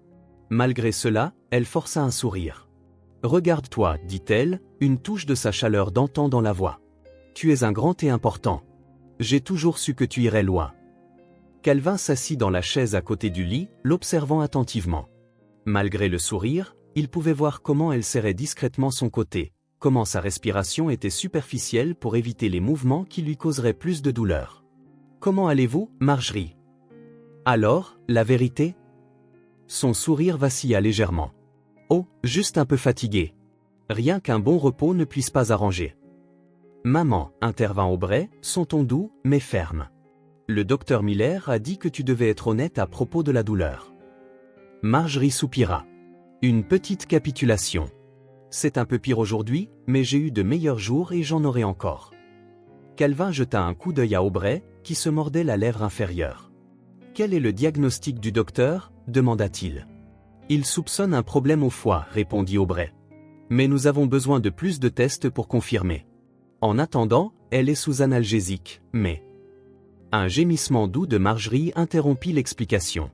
Malgré cela, elle força un sourire. « Regarde-toi, dit-elle, une touche de sa chaleur d'antan dans la voix. Tu es un grand et important. J'ai toujours su que tu irais loin. » Calvin s'assit dans la chaise à côté du lit, l'observant attentivement. Malgré le sourire, il pouvait voir comment elle serrait discrètement son côté, comment sa respiration était superficielle pour éviter les mouvements qui lui causeraient plus de douleur. « Comment allez-vous, Marjorie ? » Alors, la vérité ? Son sourire vacilla légèrement. « Oh, juste un peu fatigué. Rien qu'un bon repos ne puisse pas arranger. »« Maman, » intervint Aubrey, son ton doux, mais ferme. « Le docteur Miller a dit que tu devais être honnête à propos de la douleur. » Marjorie soupira. Une petite capitulation. C'est un peu pire aujourd'hui, mais j'ai eu de meilleurs jours et j'en aurai encore. Calvin jeta un coup d'œil à Aubrey, qui se mordait la lèvre inférieure. « Quel est le diagnostic du docteur ?» demanda-t-il. « Il soupçonne un problème au foie, répondit Aubrey. Mais nous avons besoin de plus de tests pour confirmer. En attendant, elle est sous analgésique, mais... » Un gémissement doux de Marjorie interrompit l'explication.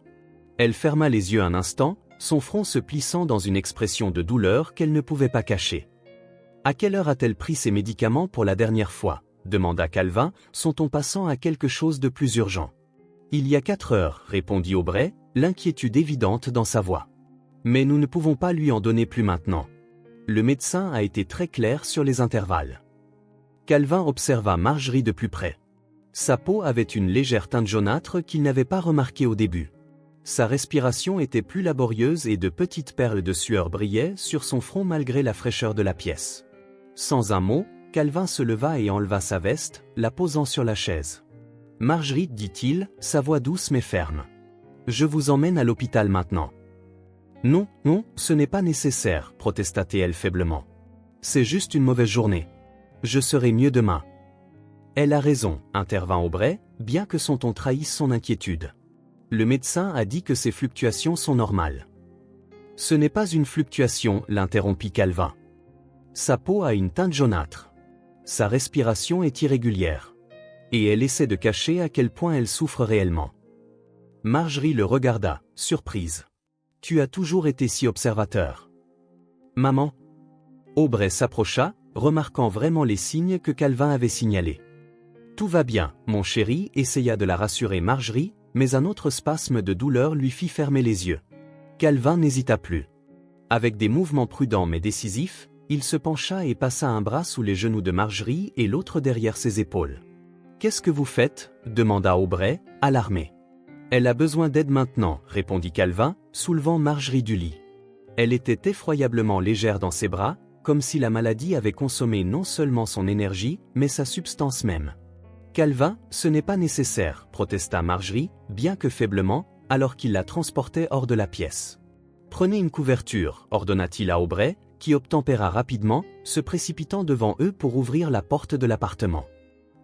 Elle ferma les yeux un instant, son front se plissant dans une expression de douleur qu'elle ne pouvait pas cacher. « À quelle heure a-t-elle pris ses médicaments pour la dernière fois ?» demanda Calvin, son ton passant à quelque chose de plus urgent. « Il y a 4 heures, répondit Aubrey, l'inquiétude évidente dans sa voix. « Mais nous ne pouvons pas lui en donner plus maintenant. Le médecin a été très clair sur les intervalles. » Calvin observa Marjorie de plus près. Sa peau avait une légère teinte jaunâtre qu'il n'avait pas remarquée au début. Sa respiration était plus laborieuse et de petites perles de sueur brillaient sur son front malgré la fraîcheur de la pièce. Sans un mot, Calvin se leva et enleva sa veste, la posant sur la chaise. « Marjorie, dit-il, sa voix douce mais ferme. Je vous emmène à l'hôpital maintenant. »« Non, non, ce n'est pas nécessaire, protesta-t-elle faiblement. C'est juste une mauvaise journée. Je serai mieux demain. » Elle a raison, intervint Aubrey, bien que son ton trahisse son inquiétude. Le médecin a dit que ces fluctuations sont normales. Ce n'est pas une fluctuation, l'interrompit Calvin. Sa peau a une teinte jaunâtre. Sa respiration est irrégulière. Et elle essaie de cacher à quel point elle souffre réellement. Marjorie le regarda, surprise. Tu as toujours été si observateur. Maman. Aubrey s'approcha, remarquant vraiment les signes que Calvin avait signalés. Tout va bien, mon chéri, essaya de la rassurer Marjorie, mais un autre spasme de douleur lui fit fermer les yeux. Calvin n'hésita plus. Avec des mouvements prudents mais décisifs, il se pencha et passa un bras sous les genoux de Marjorie et l'autre derrière ses épaules. « Qu'est-ce que vous faites ?» demanda Aubrey, alarmé. « Elle a besoin d'aide maintenant, répondit Calvin, soulevant Marjorie du lit. Elle était effroyablement légère dans ses bras, comme si la maladie avait consommé non seulement son énergie, mais sa substance même. Calvin, ce n'est pas nécessaire, protesta Marjorie, bien que faiblement, alors qu'il la transportait hors de la pièce. Prenez une couverture, ordonna-t-il à Aubrey, qui obtempéra rapidement, se précipitant devant eux pour ouvrir la porte de l'appartement.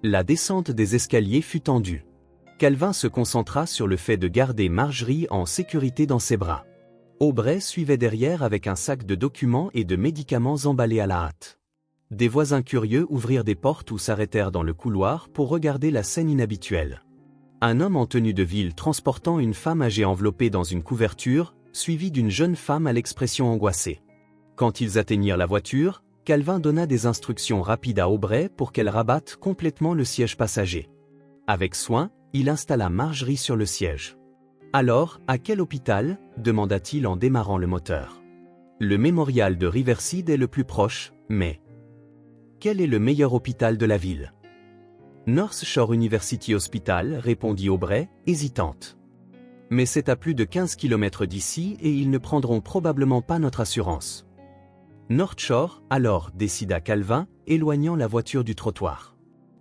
La descente des escaliers fut tendue. Calvin se concentra sur le fait de garder Marjorie en sécurité dans ses bras. Aubrey suivait derrière avec un sac de documents et de médicaments emballés à la hâte. Des voisins curieux ouvrirent des portes ou s'arrêtèrent dans le couloir pour regarder la scène inhabituelle. Un homme en tenue de ville transportant une femme âgée enveloppée dans une couverture, suivi d'une jeune femme à l'expression angoissée. Quand ils atteignirent la voiture, Calvin donna des instructions rapides à Aubrey pour qu'elle rabatte complètement le siège passager. Avec soin, il installa Marjorie sur le siège. « Alors, à quel hôpital ?» demanda-t-il en démarrant le moteur. « Le mémorial de Riverside est le plus proche, mais... » « Quel est le meilleur hôpital de la ville ?»« North Shore University Hospital, » répondit Aubrey, hésitante. « Mais c'est à plus de 15 km d'ici et ils ne prendront probablement pas notre assurance. »« North Shore, alors, » décida Calvin, éloignant la voiture du trottoir.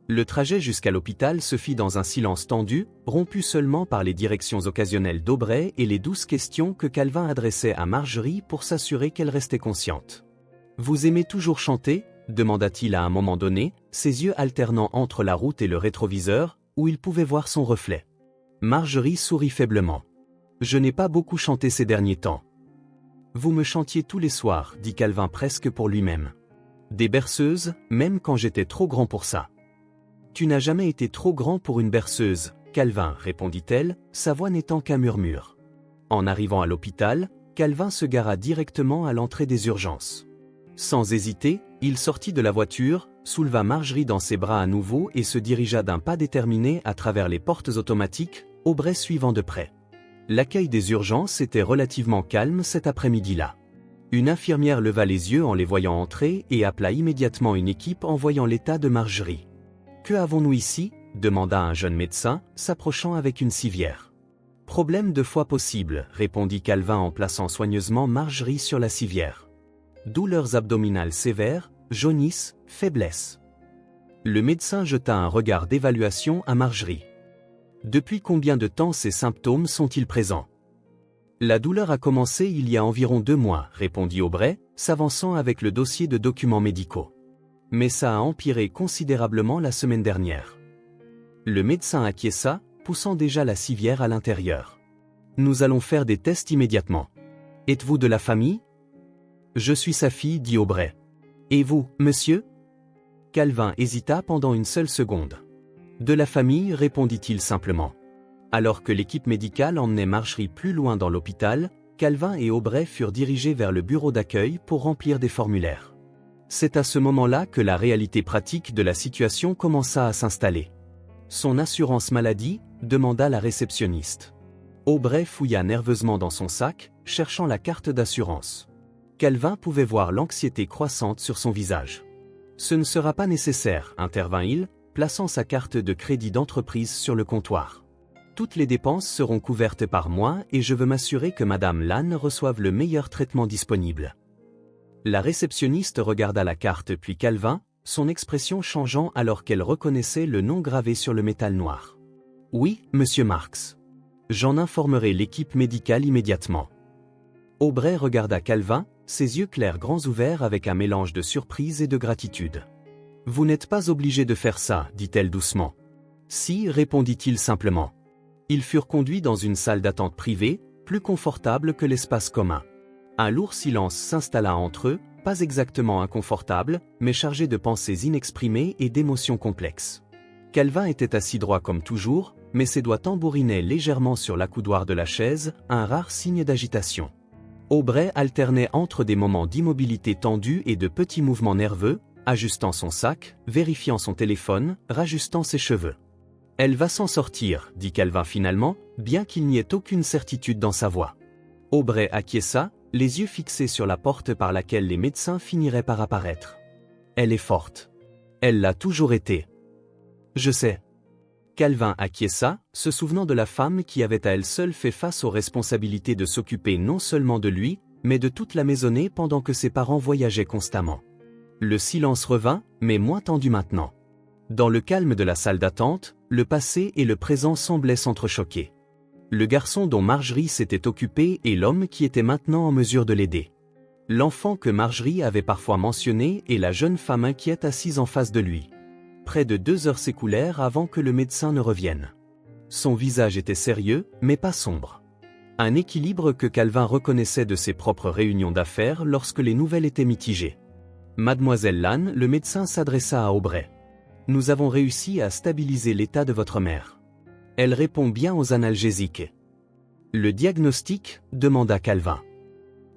Le trajet jusqu'à l'hôpital se fit dans un silence tendu, rompu seulement par les directions occasionnelles d'Aubrey et les douces questions que Calvin adressait à Marjorie pour s'assurer qu'elle restait consciente. « Vous aimez toujours chanter ?» demanda-t-il à un moment donné, ses yeux alternant entre la route et le rétroviseur, où il pouvait voir son reflet. Marjorie sourit faiblement. « Je n'ai pas beaucoup chanté ces derniers temps. »« Vous me chantiez tous les soirs, » dit Calvin presque pour lui-même. « Des berceuses, même quand j'étais trop grand pour ça. »« Tu n'as jamais été trop grand pour une berceuse, Calvin, » répondit-elle, sa voix n'étant qu'un murmure. En arrivant à l'hôpital, Calvin se gara directement à l'entrée des urgences. Sans hésiter, il sortit de la voiture, souleva Marjorie dans ses bras à nouveau et se dirigea d'un pas déterminé à travers les portes automatiques, Aubrey suivant de près. L'accueil des urgences était relativement calme cet après-midi-là. Une infirmière leva les yeux en les voyant entrer et appela immédiatement une équipe en voyant l'état de Marjorie. « Que avons-nous ici ?» demanda un jeune médecin, s'approchant avec une civière. « Problème de foie possible, » répondit Calvin en plaçant soigneusement Marjorie sur la civière. Douleurs abdominales sévères, jaunisse, faiblesse. Le médecin jeta un regard d'évaluation à Marjorie. Depuis combien de temps ces symptômes sont-ils présents? La douleur a commencé il y a environ 2 mois, répondit Aubrey, s'avançant avec le dossier de documents médicaux. Mais ça a empiré considérablement la semaine dernière. Le médecin acquiesça, poussant déjà la civière à l'intérieur. Nous allons faire des tests immédiatement. Êtes-vous de la famille? Je suis sa fille, dit Aubrey. Et vous, monsieur? Calvin hésita pendant une seule seconde. De la famille, répondit-il simplement. Alors que l'équipe médicale emmenait Marjorie plus loin dans l'hôpital, Calvin et Aubrey furent dirigés vers le bureau d'accueil pour remplir des formulaires. C'est à ce moment-là que la réalité pratique de la situation commença à s'installer. Son assurance maladie, demanda la réceptionniste. Aubrey fouilla nerveusement dans son sac, cherchant la carte d'assurance. Calvin pouvait voir l'anxiété croissante sur son visage. « Ce ne sera pas nécessaire, » intervint-il, plaçant sa carte de crédit d'entreprise sur le comptoir. « Toutes les dépenses seront couvertes par moi et je veux m'assurer que Madame Lann reçoive le meilleur traitement disponible. » La réceptionniste regarda la carte puis Calvin, son expression changeant alors qu'elle reconnaissait le nom gravé sur le métal noir. « Oui, monsieur Marks. J'en informerai l'équipe médicale immédiatement. » Aubrey regarda Calvin, ses yeux clairs grands ouverts avec un mélange de surprise et de gratitude. « Vous n'êtes pas obligé de faire ça, dit-elle doucement. »« Si, répondit-il simplement. » Ils furent conduits dans une salle d'attente privée, plus confortable que l'espace commun. Un lourd silence s'installa entre eux, pas exactement inconfortable, mais chargé de pensées inexprimées et d'émotions complexes. Calvin était assis droit comme toujours, mais ses doigts tambourinaient légèrement sur l'accoudoir de la chaise, un rare signe d'agitation. Aubrey alternait entre des moments d'immobilité tendue et de petits mouvements nerveux, ajustant son sac, vérifiant son téléphone, rajustant ses cheveux. « Elle va s'en sortir, » dit Calvin finalement, bien qu'il n'y ait aucune certitude dans sa voix. Aubrey acquiesça, les yeux fixés sur la porte par laquelle les médecins finiraient par apparaître. « Elle est forte. Elle l'a toujours été. »« Je sais. » Calvin acquiesça, se souvenant de la femme qui avait à elle seule fait face aux responsabilités de s'occuper non seulement de lui, mais de toute la maisonnée pendant que ses parents voyageaient constamment. Le silence revint, mais moins tendu maintenant. Dans le calme de la salle d'attente, le passé et le présent semblaient s'entrechoquer. Le garçon dont Marjorie s'était occupée et l'homme qui était maintenant en mesure de l'aider. L'enfant que Marjorie avait parfois mentionné et la jeune femme inquiète assise en face de lui. Près de 2 heures s'écoulèrent avant que le médecin ne revienne. Son visage était sérieux, mais pas sombre. Un équilibre que Calvin reconnaissait de ses propres réunions d'affaires lorsque les nouvelles étaient mitigées. Mademoiselle Lannes, le médecin s'adressa à Aubrey. Nous avons réussi à stabiliser l'état de votre mère. Elle répond bien aux analgésiques. Le diagnostic, demanda Calvin.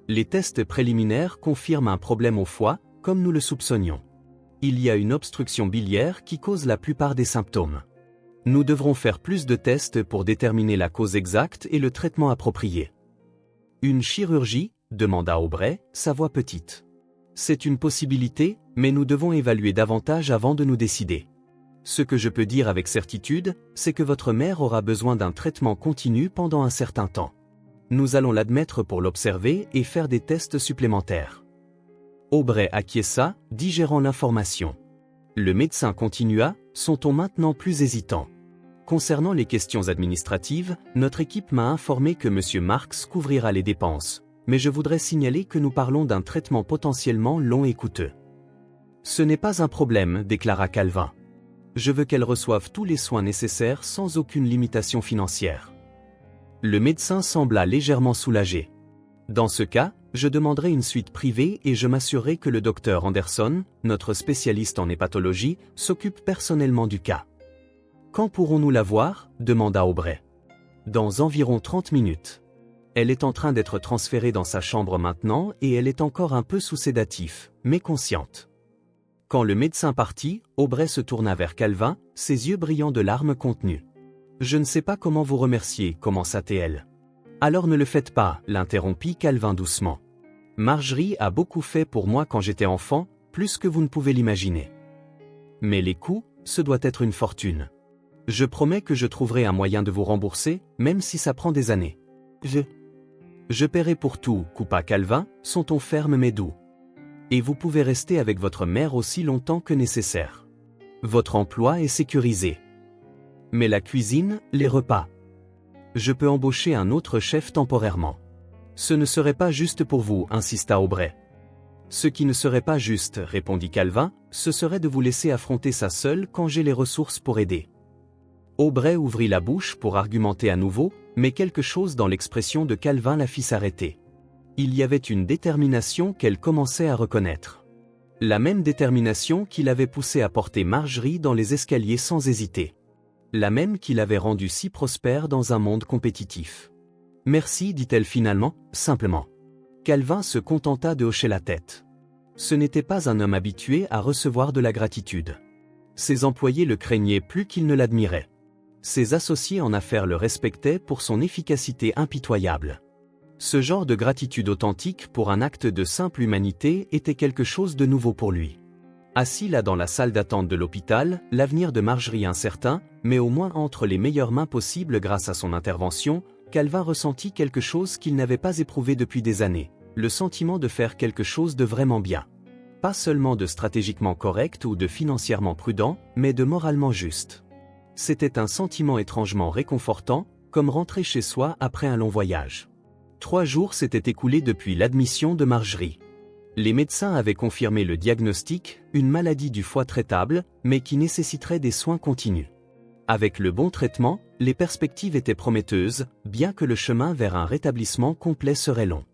Les tests préliminaires confirment un problème au foie, comme nous le soupçonnions. Il y a une obstruction biliaire qui cause la plupart des symptômes. Nous devrons faire plus de tests pour déterminer la cause exacte et le traitement approprié. Une chirurgie, demanda Aubrey, sa voix petite. C'est une possibilité, mais nous devons évaluer davantage avant de nous décider. Ce que je peux dire avec certitude, c'est que votre mère aura besoin d'un traitement continu pendant un certain temps. Nous allons l'admettre pour l'observer et faire des tests supplémentaires. Aubrey acquiesça, digérant l'information. Le médecin continua, son ton maintenant plus hésitant. Concernant les questions administratives, notre équipe m'a informé que M. Marx couvrira les dépenses, mais je voudrais signaler que nous parlons d'un traitement potentiellement long et coûteux. Ce n'est pas un problème, déclara Calvin. Je veux qu'elle reçoive tous les soins nécessaires sans aucune limitation financière. Le médecin sembla légèrement soulagé. Dans ce cas, je demanderai une suite privée et je m'assurerai que le docteur Anderson, notre spécialiste en hépatologie, s'occupe personnellement du cas. Quand pourrons-nous la voir ? Demanda Aubrey. Dans environ 30 minutes. Elle est en train d'être transférée dans sa chambre maintenant et elle est encore un peu sous sédatif, mais consciente. Quand le médecin partit, Aubrey se tourna vers Calvin, ses yeux brillants de larmes contenues. « Je ne sais pas comment vous remercier, commença-t-elle. »« Alors ne le faites pas, » l'interrompit Calvin doucement. « Marjorie a beaucoup fait pour moi quand j'étais enfant, plus que vous ne pouvez l'imaginer. Mais les coûts, ce doit être une fortune. Je promets que je trouverai un moyen de vous rembourser, même si ça prend des années. Je paierai pour tout, » coupa Calvin, son ton ferme mais doux. « Et vous pouvez rester avec votre mère aussi longtemps que nécessaire. Votre emploi est sécurisé. Mais la cuisine, les repas. Je peux embaucher un autre chef temporairement. » Ce ne serait pas juste pour vous, insista Aubrey. Ce qui ne serait pas juste, répondit Calvin, ce serait de vous laisser affronter ça seul quand j'ai les ressources pour aider. Aubrey ouvrit la bouche pour argumenter à nouveau, mais quelque chose dans l'expression de Calvin la fit s'arrêter. Il y avait une détermination qu'elle commençait à reconnaître. La même détermination qui l'avait poussée à porter Marjorie dans les escaliers sans hésiter. La même qui l'avait rendue si prospère dans un monde compétitif. « Merci, dit-elle finalement, simplement. » Calvin se contenta de hocher la tête. Ce n'était pas un homme habitué à recevoir de la gratitude. Ses employés le craignaient plus qu'ils ne l'admiraient. Ses associés en affaires le respectaient pour son efficacité impitoyable. Ce genre de gratitude authentique pour un acte de simple humanité était quelque chose de nouveau pour lui. Assis là dans la salle d'attente de l'hôpital, l'avenir de Marjorie incertain, mais au moins entre les meilleures mains possibles grâce à son intervention, Calvin ressentit quelque chose qu'il n'avait pas éprouvé depuis des années, le sentiment de faire quelque chose de vraiment bien. Pas seulement de stratégiquement correct ou de financièrement prudent, mais de moralement juste. C'était un sentiment étrangement réconfortant, comme rentrer chez soi après un long voyage. 3 jours s'étaient écoulés depuis l'admission de Marjorie. Les médecins avaient confirmé le diagnostic, une maladie du foie traitable, mais qui nécessiterait des soins continus. Avec le bon traitement, les perspectives étaient prometteuses, bien que le chemin vers un rétablissement complet serait long.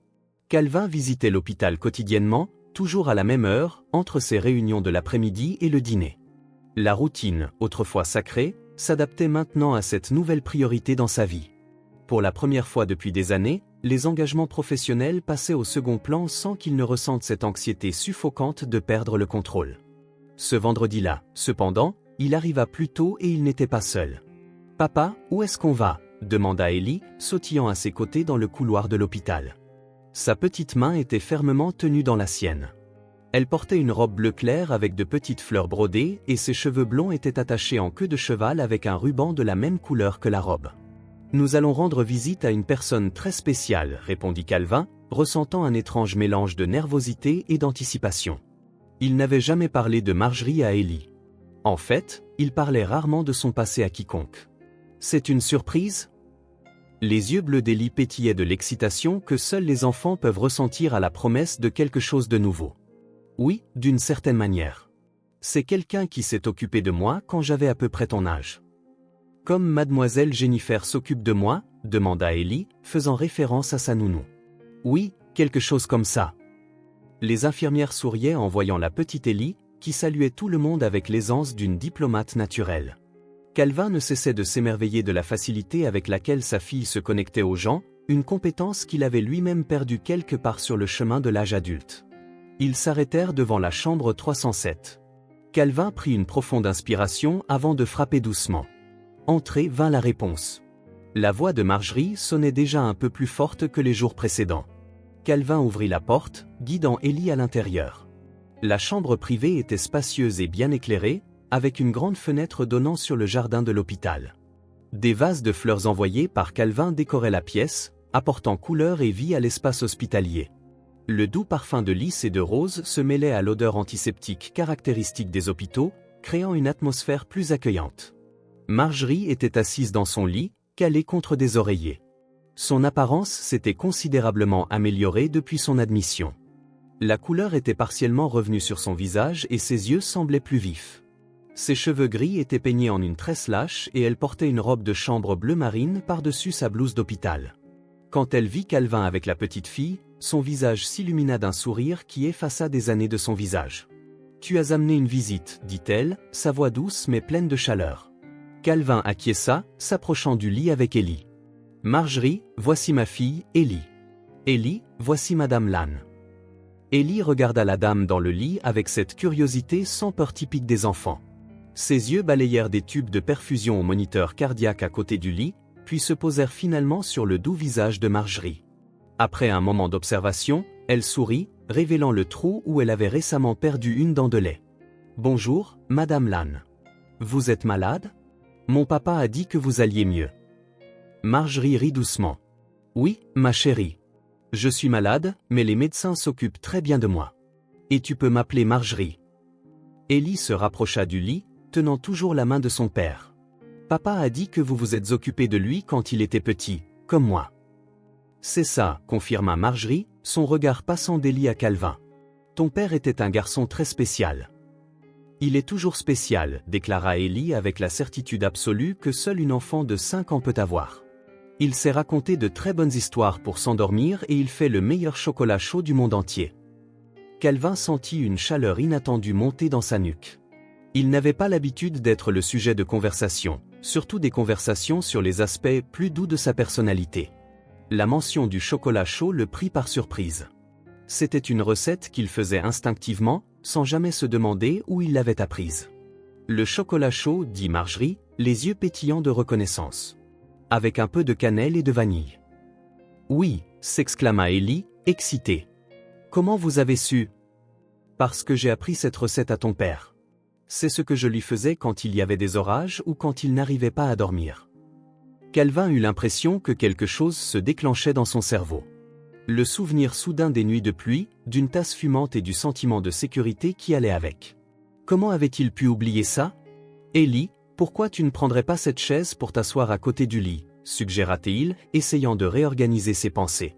Calvin visitait l'hôpital quotidiennement, toujours à la même heure, entre ses réunions de l'après-midi et le dîner. La routine, autrefois sacrée, s'adaptait maintenant à cette nouvelle priorité dans sa vie. Pour la première fois depuis des années, les engagements professionnels passaient au second plan sans qu'il ne ressente cette anxiété suffocante de perdre le contrôle. Ce vendredi-là, cependant, il arriva plus tôt et il n'était pas seul. « Papa, où est-ce qu'on va ?» demanda Ellie, sautillant à ses côtés dans le couloir de l'hôpital. Sa petite main était fermement tenue dans la sienne. Elle portait une robe bleu clair avec de petites fleurs brodées et ses cheveux blonds étaient attachés en queue de cheval avec un ruban de la même couleur que la robe. « Nous allons rendre visite à une personne très spéciale, répondit Calvin, ressentant un étrange mélange de nervosité et d'anticipation. Il n'avait jamais parlé de Marjorie à Ellie. En fait, il parlait rarement de son passé à quiconque. C'est une surprise? Les yeux bleus d'Ellie pétillaient de l'excitation que seuls les enfants peuvent ressentir à la promesse de quelque chose de nouveau. Oui, d'une certaine manière. C'est quelqu'un qui s'est occupé de moi quand j'avais à peu près ton âge. Comme mademoiselle Jennifer s'occupe de moi, demanda Ellie, faisant référence à sa nounou. Oui, quelque chose comme ça. Les infirmières souriaient en voyant la petite Ellie, qui saluait tout le monde avec l'aisance d'une diplomate naturelle. Calvin ne cessait de s'émerveiller de la facilité avec laquelle sa fille se connectait aux gens, une compétence qu'il avait lui-même perdue quelque part sur le chemin de l'âge adulte. Ils s'arrêtèrent devant la chambre 307. Calvin prit une profonde inspiration avant de frapper doucement. Entrez vint la réponse. La voix de Marjorie sonnait déjà un peu plus forte que les jours précédents. Calvin ouvrit la porte, guidant Ellie à l'intérieur. La chambre privée était spacieuse et bien éclairée, avec une grande fenêtre donnant sur le jardin de l'hôpital. Des vases de fleurs envoyés par Calvin décoraient la pièce, apportant couleur et vie à l'espace hospitalier. Le doux parfum de lys et de rose se mêlait à l'odeur antiseptique caractéristique des hôpitaux, créant une atmosphère plus accueillante. Marjorie était assise dans son lit, calée contre des oreillers. Son apparence s'était considérablement améliorée depuis son admission. La couleur était partiellement revenue sur son visage et ses yeux semblaient plus vifs. Ses cheveux gris étaient peignés en une tresse lâche et elle portait une robe de chambre bleu marine par-dessus sa blouse d'hôpital. Quand elle vit Calvin avec la petite fille, son visage s'illumina d'un sourire qui effaça des années de son visage. « Tu as amené une visite, dit-elle, sa voix douce mais pleine de chaleur. Calvin acquiesça, s'approchant du lit avec Ellie. « Marjorie, voici ma fille, Ellie. Ellie, voici Madame Lannes. » Ellie regarda la dame dans le lit avec cette curiosité sans peur typique des enfants. Ses yeux balayèrent des tubes de perfusion au moniteur cardiaque à côté du lit, puis se posèrent finalement sur le doux visage de Marjorie. Après un moment d'observation, elle sourit, révélant le trou où elle avait récemment perdu une dent de lait. « Bonjour, Madame Lannes. Vous êtes malade? Mon papa a dit que vous alliez mieux. » Marjorie rit doucement. « Oui, ma chérie. Je suis malade, mais les médecins s'occupent très bien de moi. Et tu peux m'appeler Marjorie. » Ellie se rapprocha du lit, tenant toujours la main de son père. « Papa a dit que vous vous êtes occupé de lui quand il était petit, comme moi. » « C'est ça, confirma Marjorie, son regard passant d'Ellie à Calvin. « Ton père était un garçon très spécial. »« Il est toujours spécial, déclara Ellie avec la certitude absolue que seul une enfant de 5 ans peut avoir. Il s'est raconté de très bonnes histoires pour s'endormir et il fait le meilleur chocolat chaud du monde entier. » Calvin sentit une chaleur inattendue monter dans sa nuque. Il n'avait pas l'habitude d'être le sujet de conversation, surtout des conversations sur les aspects plus doux de sa personnalité. La mention du chocolat chaud le prit par surprise. C'était une recette qu'il faisait instinctivement, sans jamais se demander où il l'avait apprise. « Le chocolat chaud, dit Marjorie, les yeux pétillants de reconnaissance. Avec un peu de cannelle et de vanille. »« Oui, s'exclama Ellie, excitée. Comment vous avez su ? » Parce que j'ai appris cette recette à ton père. C'est ce que je lui faisais quand il y avait des orages ou quand il n'arrivait pas à dormir. Calvin eut l'impression que quelque chose se déclenchait dans son cerveau. Le souvenir soudain des nuits de pluie, d'une tasse fumante et du sentiment de sécurité qui allait avec. Comment avait-il pu oublier ça ? Ellie, pourquoi tu ne prendrais pas cette chaise pour t'asseoir à côté du lit, suggéra-t-il, essayant de réorganiser ses pensées.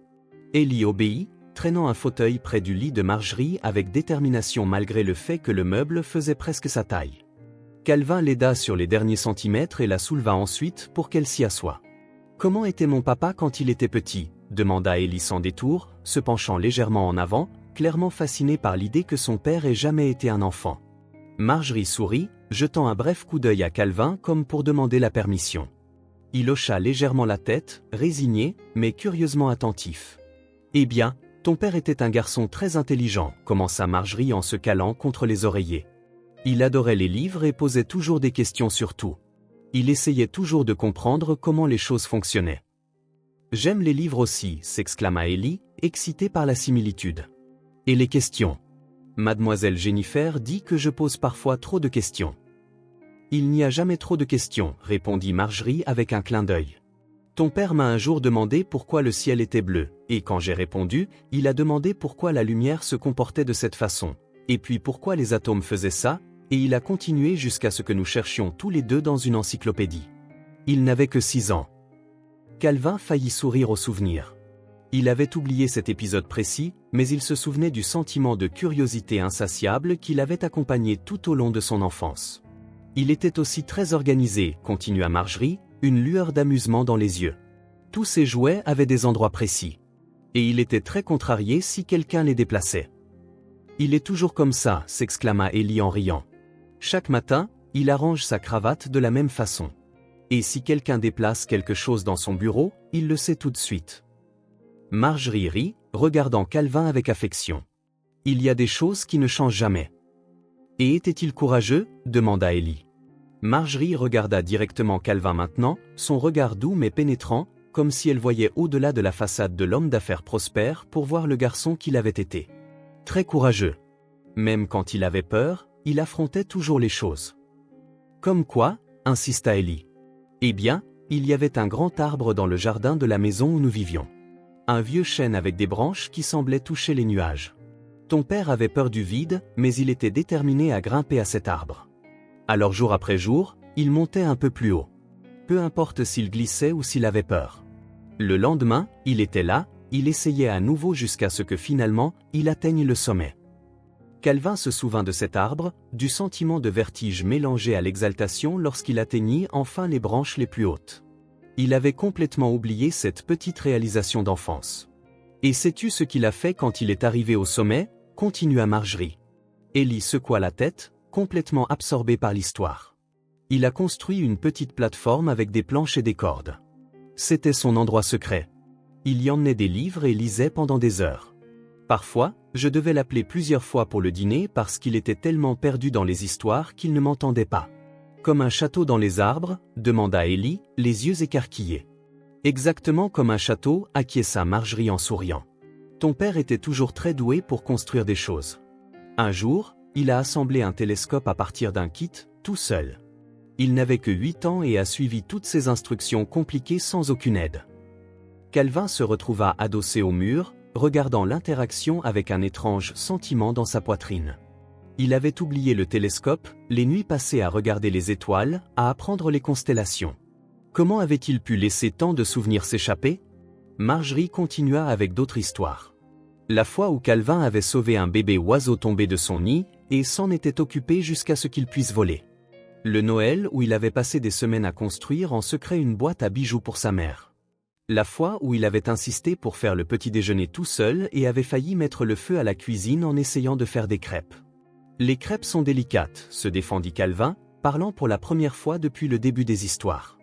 Ellie obéit, traînant un fauteuil près du lit de Marjorie avec détermination malgré le fait que le meuble faisait presque sa taille. Calvin l'aida sur les derniers centimètres et la souleva ensuite pour qu'elle s'y assoie. « Comment était mon papa quand il était petit ?» demanda Ellie sans détour, se penchant légèrement en avant, clairement fascinée par l'idée que son père ait jamais été un enfant. Marjorie sourit, jetant un bref coup d'œil à Calvin comme pour demander la permission. Il hocha légèrement la tête, résigné, mais curieusement attentif. « Eh bien, ton père était un garçon très intelligent, commença Marjorie en se calant contre les oreillers. Il adorait les livres et posait toujours des questions sur tout. Il essayait toujours de comprendre comment les choses fonctionnaient. « J'aime les livres aussi, s'exclama Ellie, excitée par la similitude. « Et les questions ? Mademoiselle Jennifer dit que je pose parfois trop de questions. »« Il n'y a jamais trop de questions, répondit Marjorie avec un clin d'œil. Ton père m'a un jour demandé pourquoi le ciel était bleu, et quand j'ai répondu, il a demandé pourquoi la lumière se comportait de cette façon, et puis pourquoi les atomes faisaient ça, et il a continué jusqu'à ce que nous cherchions tous les deux dans une encyclopédie. Il n'avait que 6 ans. Calvin faillit sourire au souvenir. Il avait oublié cet épisode précis, mais il se souvenait du sentiment de curiosité insatiable qui l'avait accompagné tout au long de son enfance. Il était aussi très organisé, continua Marjorie, une lueur d'amusement dans les yeux. Tous ses jouets avaient des endroits précis. Et il était très contrarié si quelqu'un les déplaçait. Il est toujours comme ça, s'exclama Ellie en riant. Chaque matin, il arrange sa cravate de la même façon. Et si quelqu'un déplace quelque chose dans son bureau, il le sait tout de suite. Marjorie rit, regardant Calvin avec affection. Il y a des choses qui ne changent jamais. Et était-il courageux ? Demanda Ellie. Marjorie regarda directement Calvin maintenant, son regard doux mais pénétrant, comme si elle voyait au-delà de la façade de l'homme d'affaires prospère pour voir le garçon qu'il avait été. Très courageux. Même quand il avait peur, il affrontait toujours les choses. Comme quoi ? Insista Ellie. Eh bien, il y avait un grand arbre dans le jardin de la maison où nous vivions. Un vieux chêne avec des branches qui semblaient toucher les nuages. Ton père avait peur du vide, mais il était déterminé à grimper à cet arbre. Alors jour après jour, il montait un peu plus haut. Peu importe s'il glissait ou s'il avait peur. Le lendemain, il était là, il essayait à nouveau jusqu'à ce que finalement, il atteigne le sommet. Calvin se souvint de cet arbre, du sentiment de vertige mélangé à l'exaltation lorsqu'il atteignit enfin les branches les plus hautes. Il avait complètement oublié cette petite réalisation d'enfance. Et sais-tu ce qu'il a fait quand il est arrivé au sommet ? Continua Marjorie. Ellie secoua la tête, complètement absorbée par l'histoire. Il a construit une petite plateforme avec des planches et des cordes. C'était son endroit secret. Il y emmenait des livres et lisait pendant des heures. Parfois, je devais l'appeler plusieurs fois pour le dîner parce qu'il était tellement perdu dans les histoires qu'il ne m'entendait pas. Comme un château dans les arbres ? Demanda Ellie, les yeux écarquillés. Exactement comme un château, acquiesça Marjorie en souriant. Ton père était toujours très doué pour construire des choses. Un jour, il a assemblé un télescope à partir d'un kit, tout seul. Il n'avait que 8 ans et a suivi toutes ses instructions compliquées sans aucune aide. Calvin se retrouva adossé au mur, regardant l'interaction avec un étrange sentiment dans sa poitrine. Il avait oublié le télescope, les nuits passées à regarder les étoiles, à apprendre les constellations. Comment avait-il pu laisser tant de souvenirs s'échapper ? Marjorie continua avec d'autres histoires. La fois où Calvin avait sauvé un bébé oiseau tombé de son nid, et s'en était occupé jusqu'à ce qu'il puisse voler. Le Noël où il avait passé des semaines à construire en secret une boîte à bijoux pour sa mère. La fois où il avait insisté pour faire le petit déjeuner tout seul et avait failli mettre le feu à la cuisine en essayant de faire des crêpes. Les crêpes sont délicates, se défendit Calvin, parlant pour la première fois depuis le début des histoires.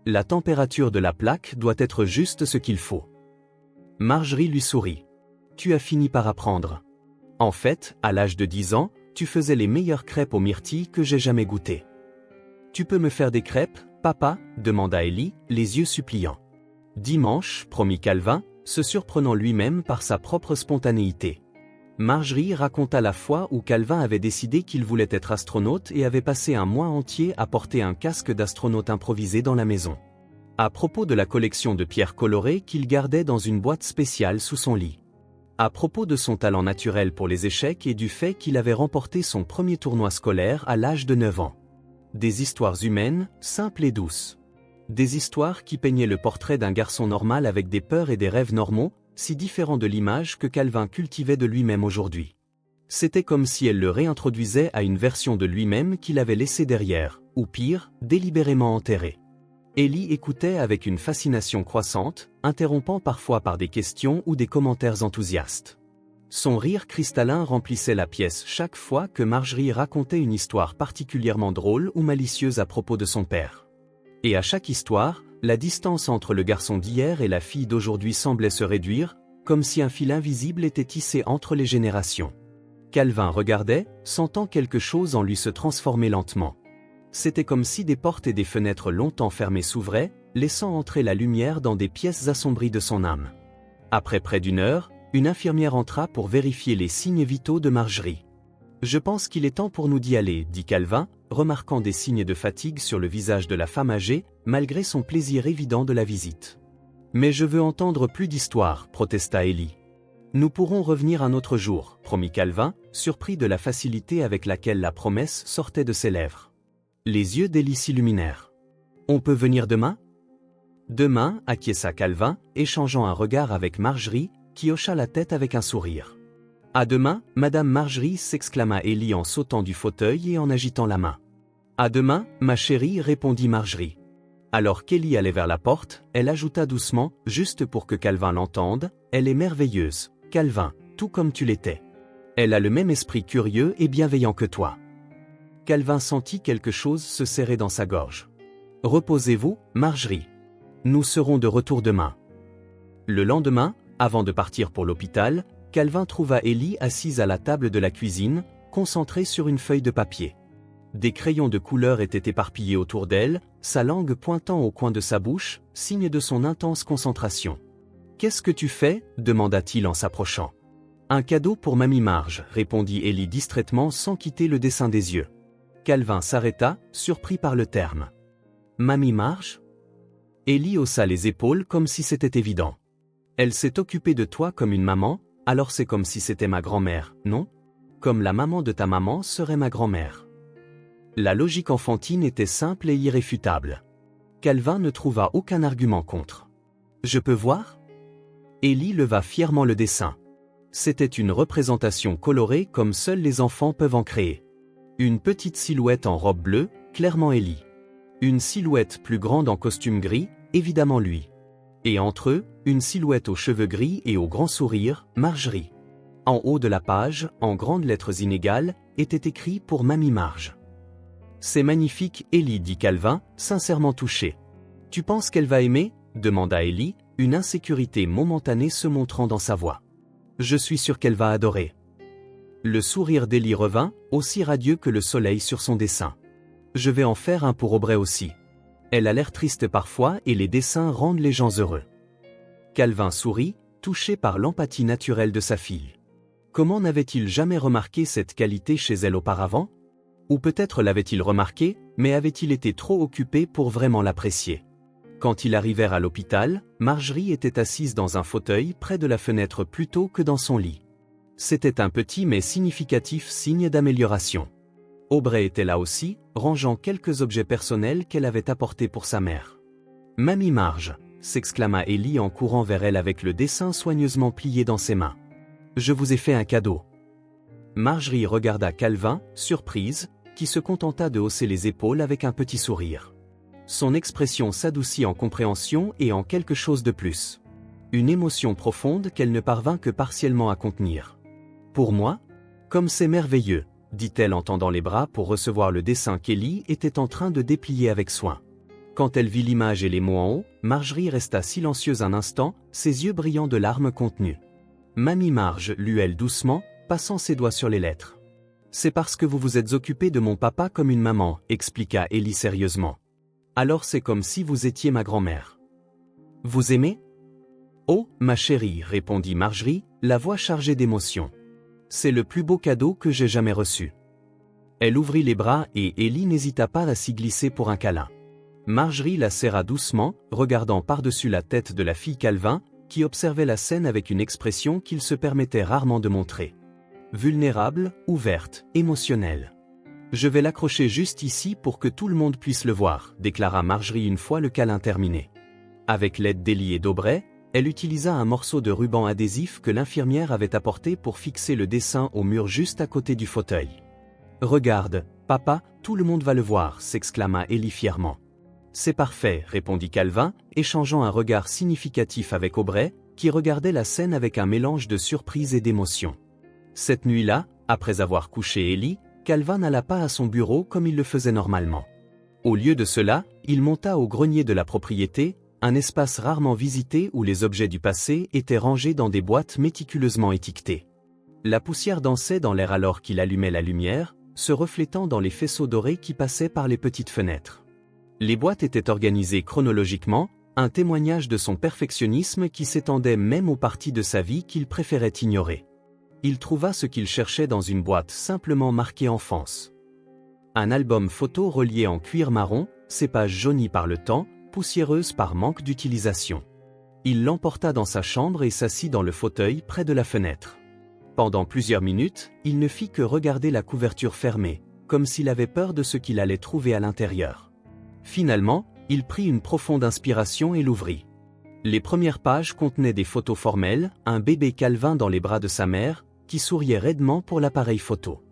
La température de la plaque doit être juste ce qu'il faut. Marjorie lui sourit. Tu as fini par apprendre. En fait, à l'âge de 10 ans, tu faisais les meilleures crêpes aux myrtilles que j'ai jamais goûtées. Tu peux me faire des crêpes, papa ? Demanda Ellie, les yeux suppliants. Dimanche, promit Calvin, se surprenant lui-même par sa propre spontanéité. Marjorie raconta la fois où Calvin avait décidé qu'il voulait être astronaute et avait passé un mois entier à porter un casque d'astronaute improvisé dans la maison. À propos de la collection de pierres colorées qu'il gardait dans une boîte spéciale sous son lit. À propos de son talent naturel pour les échecs et du fait qu'il avait remporté son premier tournoi scolaire à l'âge de 9 ans. Des histoires humaines, simples et douces. Des histoires qui peignaient le portrait d'un garçon normal avec des peurs et des rêves normaux, si différents de l'image que Calvin cultivait de lui-même aujourd'hui. C'était comme si elle le réintroduisait à une version de lui-même qu'il avait laissée derrière, ou pire, délibérément enterrée. Ellie écoutait avec une fascination croissante, interrompant parfois par des questions ou des commentaires enthousiastes. Son rire cristallin remplissait la pièce chaque fois que Marjorie racontait une histoire particulièrement drôle ou malicieuse à propos de son père. Et à chaque histoire, la distance entre le garçon d'hier et la fille d'aujourd'hui semblait se réduire, comme si un fil invisible était tissé entre les générations. Calvin regardait, sentant quelque chose en lui se transformer lentement. C'était comme si des portes et des fenêtres longtemps fermées s'ouvraient, laissant entrer la lumière dans des pièces assombries de son âme. Après près d'une heure, une infirmière entra pour vérifier les signes vitaux de Marjorie. « Je pense qu'il est temps pour nous d'y aller, » dit Calvin, remarquant des signes de fatigue sur le visage de la femme âgée, malgré son plaisir évident de la visite. « Mais je veux entendre plus d'histoires, » protesta Ellie. « Nous pourrons revenir un autre jour, promit Calvin, surpris de la facilité avec laquelle la promesse sortait de ses lèvres. Les yeux d'Ellie s'illuminèrent. On peut venir demain? Demain, acquiesça Calvin, échangeant un regard avec Marjorie, qui hocha la tête avec un sourire. À demain, Madame Marjorie, s'exclama Ellie en sautant du fauteuil et en agitant la main. À demain, ma chérie, répondit Marjorie. Alors qu'Ellie allait vers la porte, elle ajouta doucement, juste pour que Calvin l'entende, elle est merveilleuse, Calvin, tout comme tu l'étais. Elle a le même esprit curieux et bienveillant que toi. Calvin sentit quelque chose se serrer dans sa gorge. Reposez-vous, Marjorie. Nous serons de retour demain. Le lendemain, avant de partir pour l'hôpital, Calvin trouva Ellie assise à la table de la cuisine, concentrée sur une feuille de papier. Des crayons de couleur étaient éparpillés autour d'elle, sa langue pointant au coin de sa bouche, signe de son intense concentration. « Qu'est-ce que tu fais » demanda-t-il en s'approchant. « Un cadeau pour Mamie Marge » répondit Ellie distraitement sans quitter le dessin des yeux. Calvin s'arrêta, surpris par le terme. « Mamie Marge » Ellie haussa les épaules comme si c'était évident. « Elle s'est occupée de toi comme une maman, alors c'est comme si c'était ma grand-mère, non? Comme la maman de ta maman serait ma grand-mère. » La logique enfantine était simple et irréfutable. Calvin ne trouva aucun argument contre. « Je peux voir » Ellie leva fièrement le dessin. C'était une représentation colorée comme seuls les enfants peuvent en créer. Une petite silhouette en robe bleue, clairement Ellie. Une silhouette plus grande en costume gris, évidemment lui. Et entre eux, une silhouette aux cheveux gris et au grand sourire, Marjorie. En haut de la page, en grandes lettres inégales, était écrit pour Mamie Marge. « C'est magnifique, Ellie, dit Calvin, sincèrement touché. « Tu penses qu'elle va aimer » demanda Ellie, une insécurité momentanée se montrant dans sa voix. « Je suis sûr qu'elle va adorer. » Le sourire d'Ellie revint, aussi radieux que le soleil sur son dessin. « Je vais en faire un pour Aubrey aussi. Elle a l'air triste parfois et les dessins rendent les gens heureux. » Calvin sourit, touché par l'empathie naturelle de sa fille. Comment n'avait-il jamais remarqué cette qualité chez elle auparavant? Ou peut-être l'avait-il remarqué, mais avait-il été trop occupé pour vraiment l'apprécier? Quand ils arrivèrent à l'hôpital, Marjorie était assise dans un fauteuil près de la fenêtre plutôt que dans son lit. C'était un petit mais significatif signe d'amélioration. Aubrey était là aussi, rangeant quelques objets personnels qu'elle avait apportés pour sa mère. « Mamie Marge » s'exclama Ellie en courant vers elle avec le dessin soigneusement plié dans ses mains. « Je vous ai fait un cadeau. » Marjorie regarda Calvin, surprise, qui se contenta de hausser les épaules avec un petit sourire. Son expression s'adoucit en compréhension et en quelque chose de plus. Une émotion profonde qu'elle ne parvint que partiellement à contenir. « Pour moi? Comme c'est merveilleux !» dit-elle en tendant les bras pour recevoir le dessin qu'Ellie était en train de déplier avec soin. Quand elle vit l'image et les mots en haut, Marjorie resta silencieuse un instant, ses yeux brillants de larmes contenues. « Mamie Marge » lut-elle doucement, passant ses doigts sur les lettres. « C'est parce que vous vous êtes occupé de mon papa comme une maman » expliqua Ellie sérieusement. « Alors c'est comme si vous étiez ma grand-mère. »« Vous aimez ?»« Oh, ma chérie » répondit Marjorie, la voix chargée d'émotion. « C'est le plus beau cadeau que j'ai jamais reçu. » Elle ouvrit les bras et Ellie n'hésita pas à s'y glisser pour un câlin. Marjorie la serra doucement, regardant par-dessus la tête de la fille Calvin, qui observait la scène avec une expression qu'il se permettait rarement de montrer. Vulnérable, ouverte, émotionnelle. « Je vais l'accrocher juste ici pour que tout le monde puisse le voir » déclara Marjorie une fois le câlin terminé. Avec l'aide d'Ellie et d'Aubrey, elle utilisa un morceau de ruban adhésif que l'infirmière avait apporté pour fixer le dessin au mur juste à côté du fauteuil. « Regarde, papa, tout le monde va le voir » s'exclama Ellie fièrement. « C'est parfait » répondit Calvin, échangeant un regard significatif avec Aubrey, qui regardait la scène avec un mélange de surprise et d'émotion. Cette nuit-là, après avoir couché Ellie, Calvin n'alla pas à son bureau comme il le faisait normalement. Au lieu de cela, il monta au grenier de la propriété, un espace rarement visité où les objets du passé étaient rangés dans des boîtes méticuleusement étiquetées. La poussière dansait dans l'air alors qu'il allumait la lumière, se reflétant dans les faisceaux dorés qui passaient par les petites fenêtres. Les boîtes étaient organisées chronologiquement, un témoignage de son perfectionnisme qui s'étendait même aux parties de sa vie qu'il préférait ignorer. Il trouva ce qu'il cherchait dans une boîte simplement marquée enfance. Un album photo relié en cuir marron, ses pages jaunies par le temps, poussiéreuses par manque d'utilisation. Il l'emporta dans sa chambre et s'assit dans le fauteuil près de la fenêtre. Pendant plusieurs minutes, il ne fit que regarder la couverture fermée, comme s'il avait peur de ce qu'il allait trouver à l'intérieur. Finalement, il prit une profonde inspiration et l'ouvrit. Les premières pages contenaient des photos formelles, un bébé Calvin dans les bras de sa mère, qui souriait raidement pour l'appareil photo.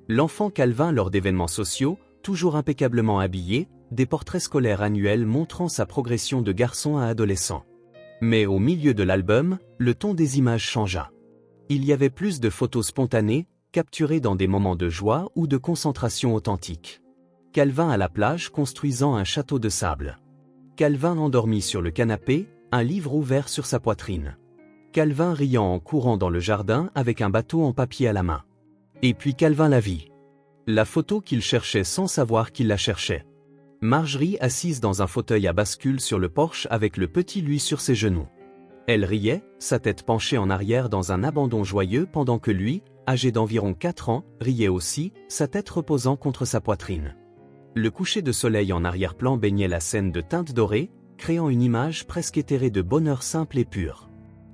L'enfant Calvin lors d'événements sociaux, toujours impeccablement habillé, des portraits scolaires annuels montrant sa progression de garçon à adolescent. Mais au milieu de l'album, le ton des images changea. Il y avait plus de photos spontanées, capturées dans des moments de joie ou de concentration authentique. Calvin à la plage construisant un château de sable. Calvin endormi sur le canapé, un livre ouvert sur sa poitrine. Calvin riant en courant dans le jardin avec un bateau en papier à la main. Et puis Calvin la vit. La photo qu'il cherchait sans savoir qu'il la cherchait. Marjorie assise dans un fauteuil à bascule sur le porche avec le petit lui sur ses genoux. Elle riait, sa tête penchée en arrière dans un abandon joyeux pendant que lui, âgé d'environ 4 ans, riait aussi, sa tête reposant contre sa poitrine. Le coucher de soleil en arrière-plan baignait la scène de teintes dorées, créant une image presque éthérée de bonheur simple et pur.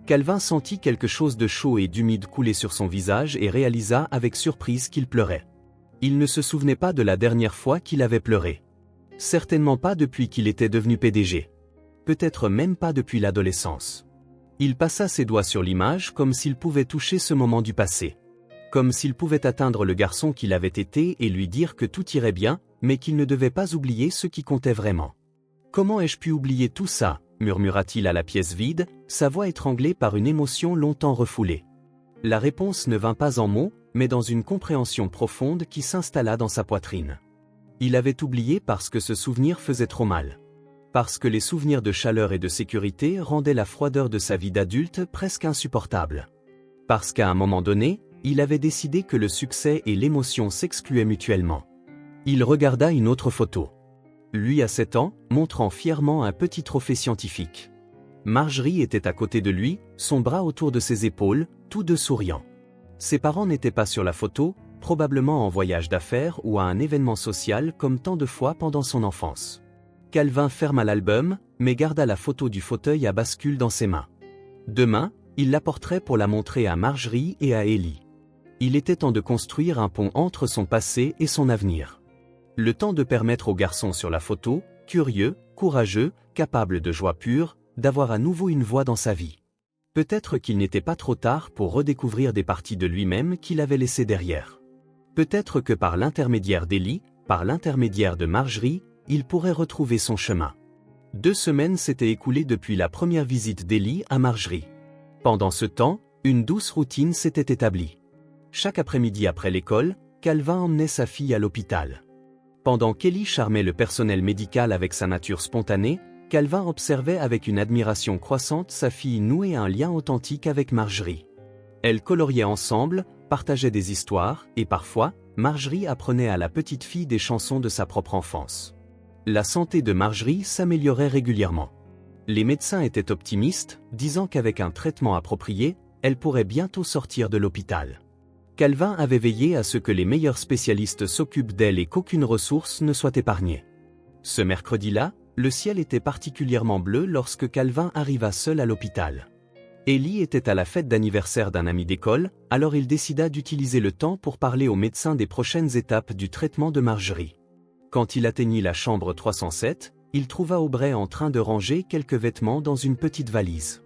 Calvin sentit quelque chose de chaud et d'humide couler sur son visage et réalisa avec surprise qu'il pleurait. Il ne se souvenait pas de la dernière fois qu'il avait pleuré. Certainement pas depuis qu'il était devenu PDG. Peut-être même pas depuis l'adolescence. Il passa ses doigts sur l'image comme s'il pouvait toucher ce moment du passé. Comme s'il pouvait atteindre le garçon qu'il avait été et lui dire que tout irait bien, mais qu'il ne devait pas oublier ce qui comptait vraiment. « Comment ai-je pu oublier tout ça ?» murmura-t-il à la pièce vide, sa voix étranglée par une émotion longtemps refoulée. La réponse ne vint pas en mots, mais dans une compréhension profonde qui s'installa dans sa poitrine. Il avait oublié parce que ce souvenir faisait trop mal. Parce que les souvenirs de chaleur et de sécurité rendaient la froideur de sa vie d'adulte presque insupportable. Parce qu'à un moment donné, il avait décidé que le succès et l'émotion s'excluaient mutuellement. Il regarda une autre photo. Lui à 7 ans, montrant fièrement un petit trophée scientifique. Marjorie était à côté de lui, son bras autour de ses épaules, tous deux souriants. Ses parents n'étaient pas sur la photo, probablement en voyage d'affaires ou à un événement social comme tant de fois pendant son enfance. Calvin ferma l'album, mais garda la photo du fauteuil à bascule dans ses mains. Demain, il l'apporterait pour la montrer à Marjorie et à Ellie. Il était temps de construire un pont entre son passé et son avenir. Le temps de permettre au garçon sur la photo, curieux, courageux, capable de joie pure, d'avoir à nouveau une voix dans sa vie. Peut-être qu'il n'était pas trop tard pour redécouvrir des parties de lui-même qu'il avait laissées derrière. Peut-être que par l'intermédiaire d'Ellie, par l'intermédiaire de Marjorie, il pourrait retrouver son chemin. 2 semaines s'étaient écoulées depuis la première visite d'Ellie à Marjorie. Pendant ce temps, une douce routine s'était établie. Chaque après-midi après l'école, Calvin emmenait sa fille à l'hôpital. Pendant qu'Ellie charmait le personnel médical avec sa nature spontanée, Calvin observait avec une admiration croissante sa fille nouer un lien authentique avec Marjorie. Elles coloriaient ensemble, partageaient des histoires, et parfois, Marjorie apprenait à la petite fille des chansons de sa propre enfance. La santé de Marjorie s'améliorait régulièrement. Les médecins étaient optimistes, disant qu'avec un traitement approprié, elle pourrait bientôt sortir de l'hôpital. Calvin avait veillé à ce que les meilleurs spécialistes s'occupent d'elle et qu'aucune ressource ne soit épargnée. Ce mercredi-là, le ciel était particulièrement bleu lorsque Calvin arriva seul à l'hôpital. Ellie était à la fête d'anniversaire d'un ami d'école, alors il décida d'utiliser le temps pour parler au médecin des prochaines étapes du traitement de Marjorie. Quand il atteignit la chambre 307, il trouva Aubrey en train de ranger quelques vêtements dans une petite valise.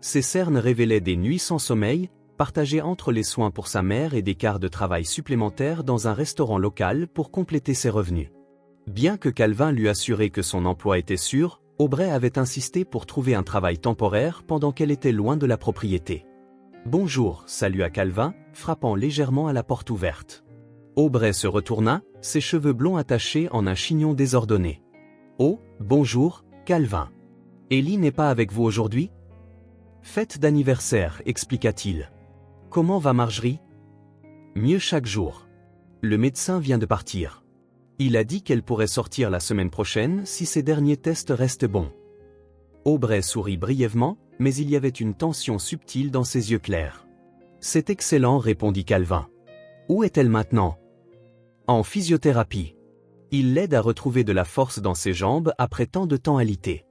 Ses cernes révélaient des nuits sans sommeil, partagées entre les soins pour sa mère et des quarts de travail supplémentaires dans un restaurant local pour compléter ses revenus. Bien que Calvin lui assurait que son emploi était sûr, Aubrey avait insisté pour trouver un travail temporaire pendant qu'elle était loin de la propriété. « Bonjour » salua Calvin, frappant légèrement à la porte ouverte. Aubrey se retourna, ses cheveux blonds attachés en un chignon désordonné. « Oh, bonjour, Calvin. Ellie n'est pas avec vous aujourd'hui ? » « Fête d'anniversaire » expliqua-t-il. « Comment va Marjorie ? » « Mieux chaque jour. Le médecin vient de partir. Il a dit qu'elle pourrait sortir la semaine prochaine si ses derniers tests restent bons. » Aubrey sourit brièvement, mais il y avait une tension subtile dans ses yeux clairs. « C'est excellent » répondit Calvin. « Où est-elle maintenant ? » « En physiothérapie. Il l'aide à retrouver de la force dans ses jambes après tant de temps alité. »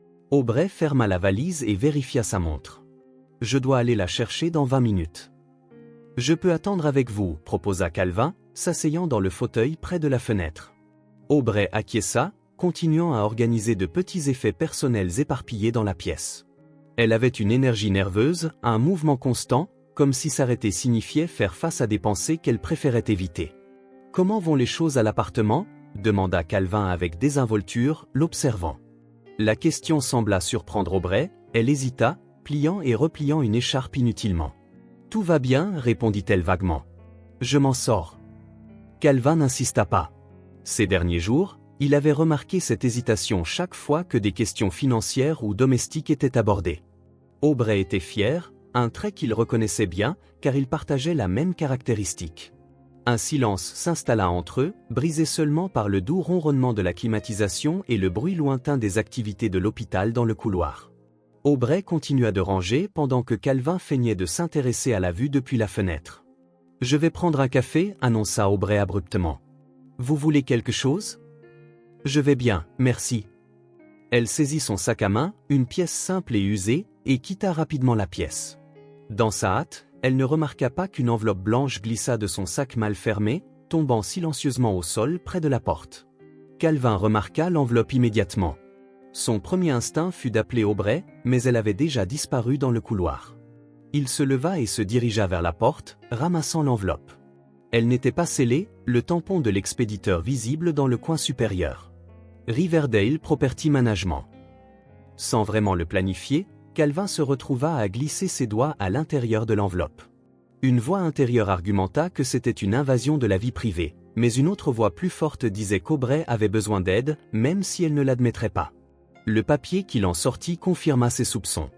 « Aubrey ferma la valise et vérifia sa montre. Je dois aller la chercher dans 20 minutes. Je peux attendre avec vous, proposa Calvin, s'asseyant dans le fauteuil près de la fenêtre. Aubrey acquiesça, continuant à organiser de petits effets personnels éparpillés dans la pièce. Elle avait une énergie nerveuse, un mouvement constant, comme si s'arrêter signifiait faire face à des pensées qu'elle préférait éviter. « Comment vont les choses à l'appartement » demanda Calvin avec désinvolture, l'observant. La question sembla surprendre Aubrey, elle hésita, pliant et repliant une écharpe inutilement. « Tout va bien, répondit-elle vaguement. Je m'en sors. Calvin n'insista pas. Ces derniers jours, il avait remarqué cette hésitation chaque fois que des questions financières ou domestiques étaient abordées. Aubrey était fier, un trait qu'il reconnaissait bien, car ils partageaient la même caractéristique. Un silence s'installa entre eux, brisé seulement par le doux ronronnement de la climatisation et le bruit lointain des activités de l'hôpital dans le couloir. Aubrey continua de ranger pendant que Calvin feignait de s'intéresser à la vue depuis la fenêtre. « Je vais prendre un café » annonça Aubrey abruptement. « Vous voulez quelque chose ?»« Je vais bien, merci. » Elle saisit son sac à main, une pièce simple et usée, et quitta rapidement la pièce. Dans sa hâte, elle ne remarqua pas qu'une enveloppe blanche glissa de son sac mal fermé, tombant silencieusement au sol près de la porte. Calvin remarqua l'enveloppe immédiatement. Son premier instinct fut d'appeler Aubrey, mais elle avait déjà disparu dans le couloir. Il se leva et se dirigea vers la porte, ramassant l'enveloppe. Elle n'était pas scellée, le tampon de l'expéditeur visible dans le coin supérieur. Riverdale Property Management. Sans vraiment le planifier, Calvin se retrouva à glisser ses doigts à l'intérieur de l'enveloppe. Une voix intérieure argumenta que c'était une invasion de la vie privée, mais une autre voix plus forte disait qu'Aubrey avait besoin d'aide, même si elle ne l'admettrait pas. Le papier qu'il en sortit confirma ses soupçons.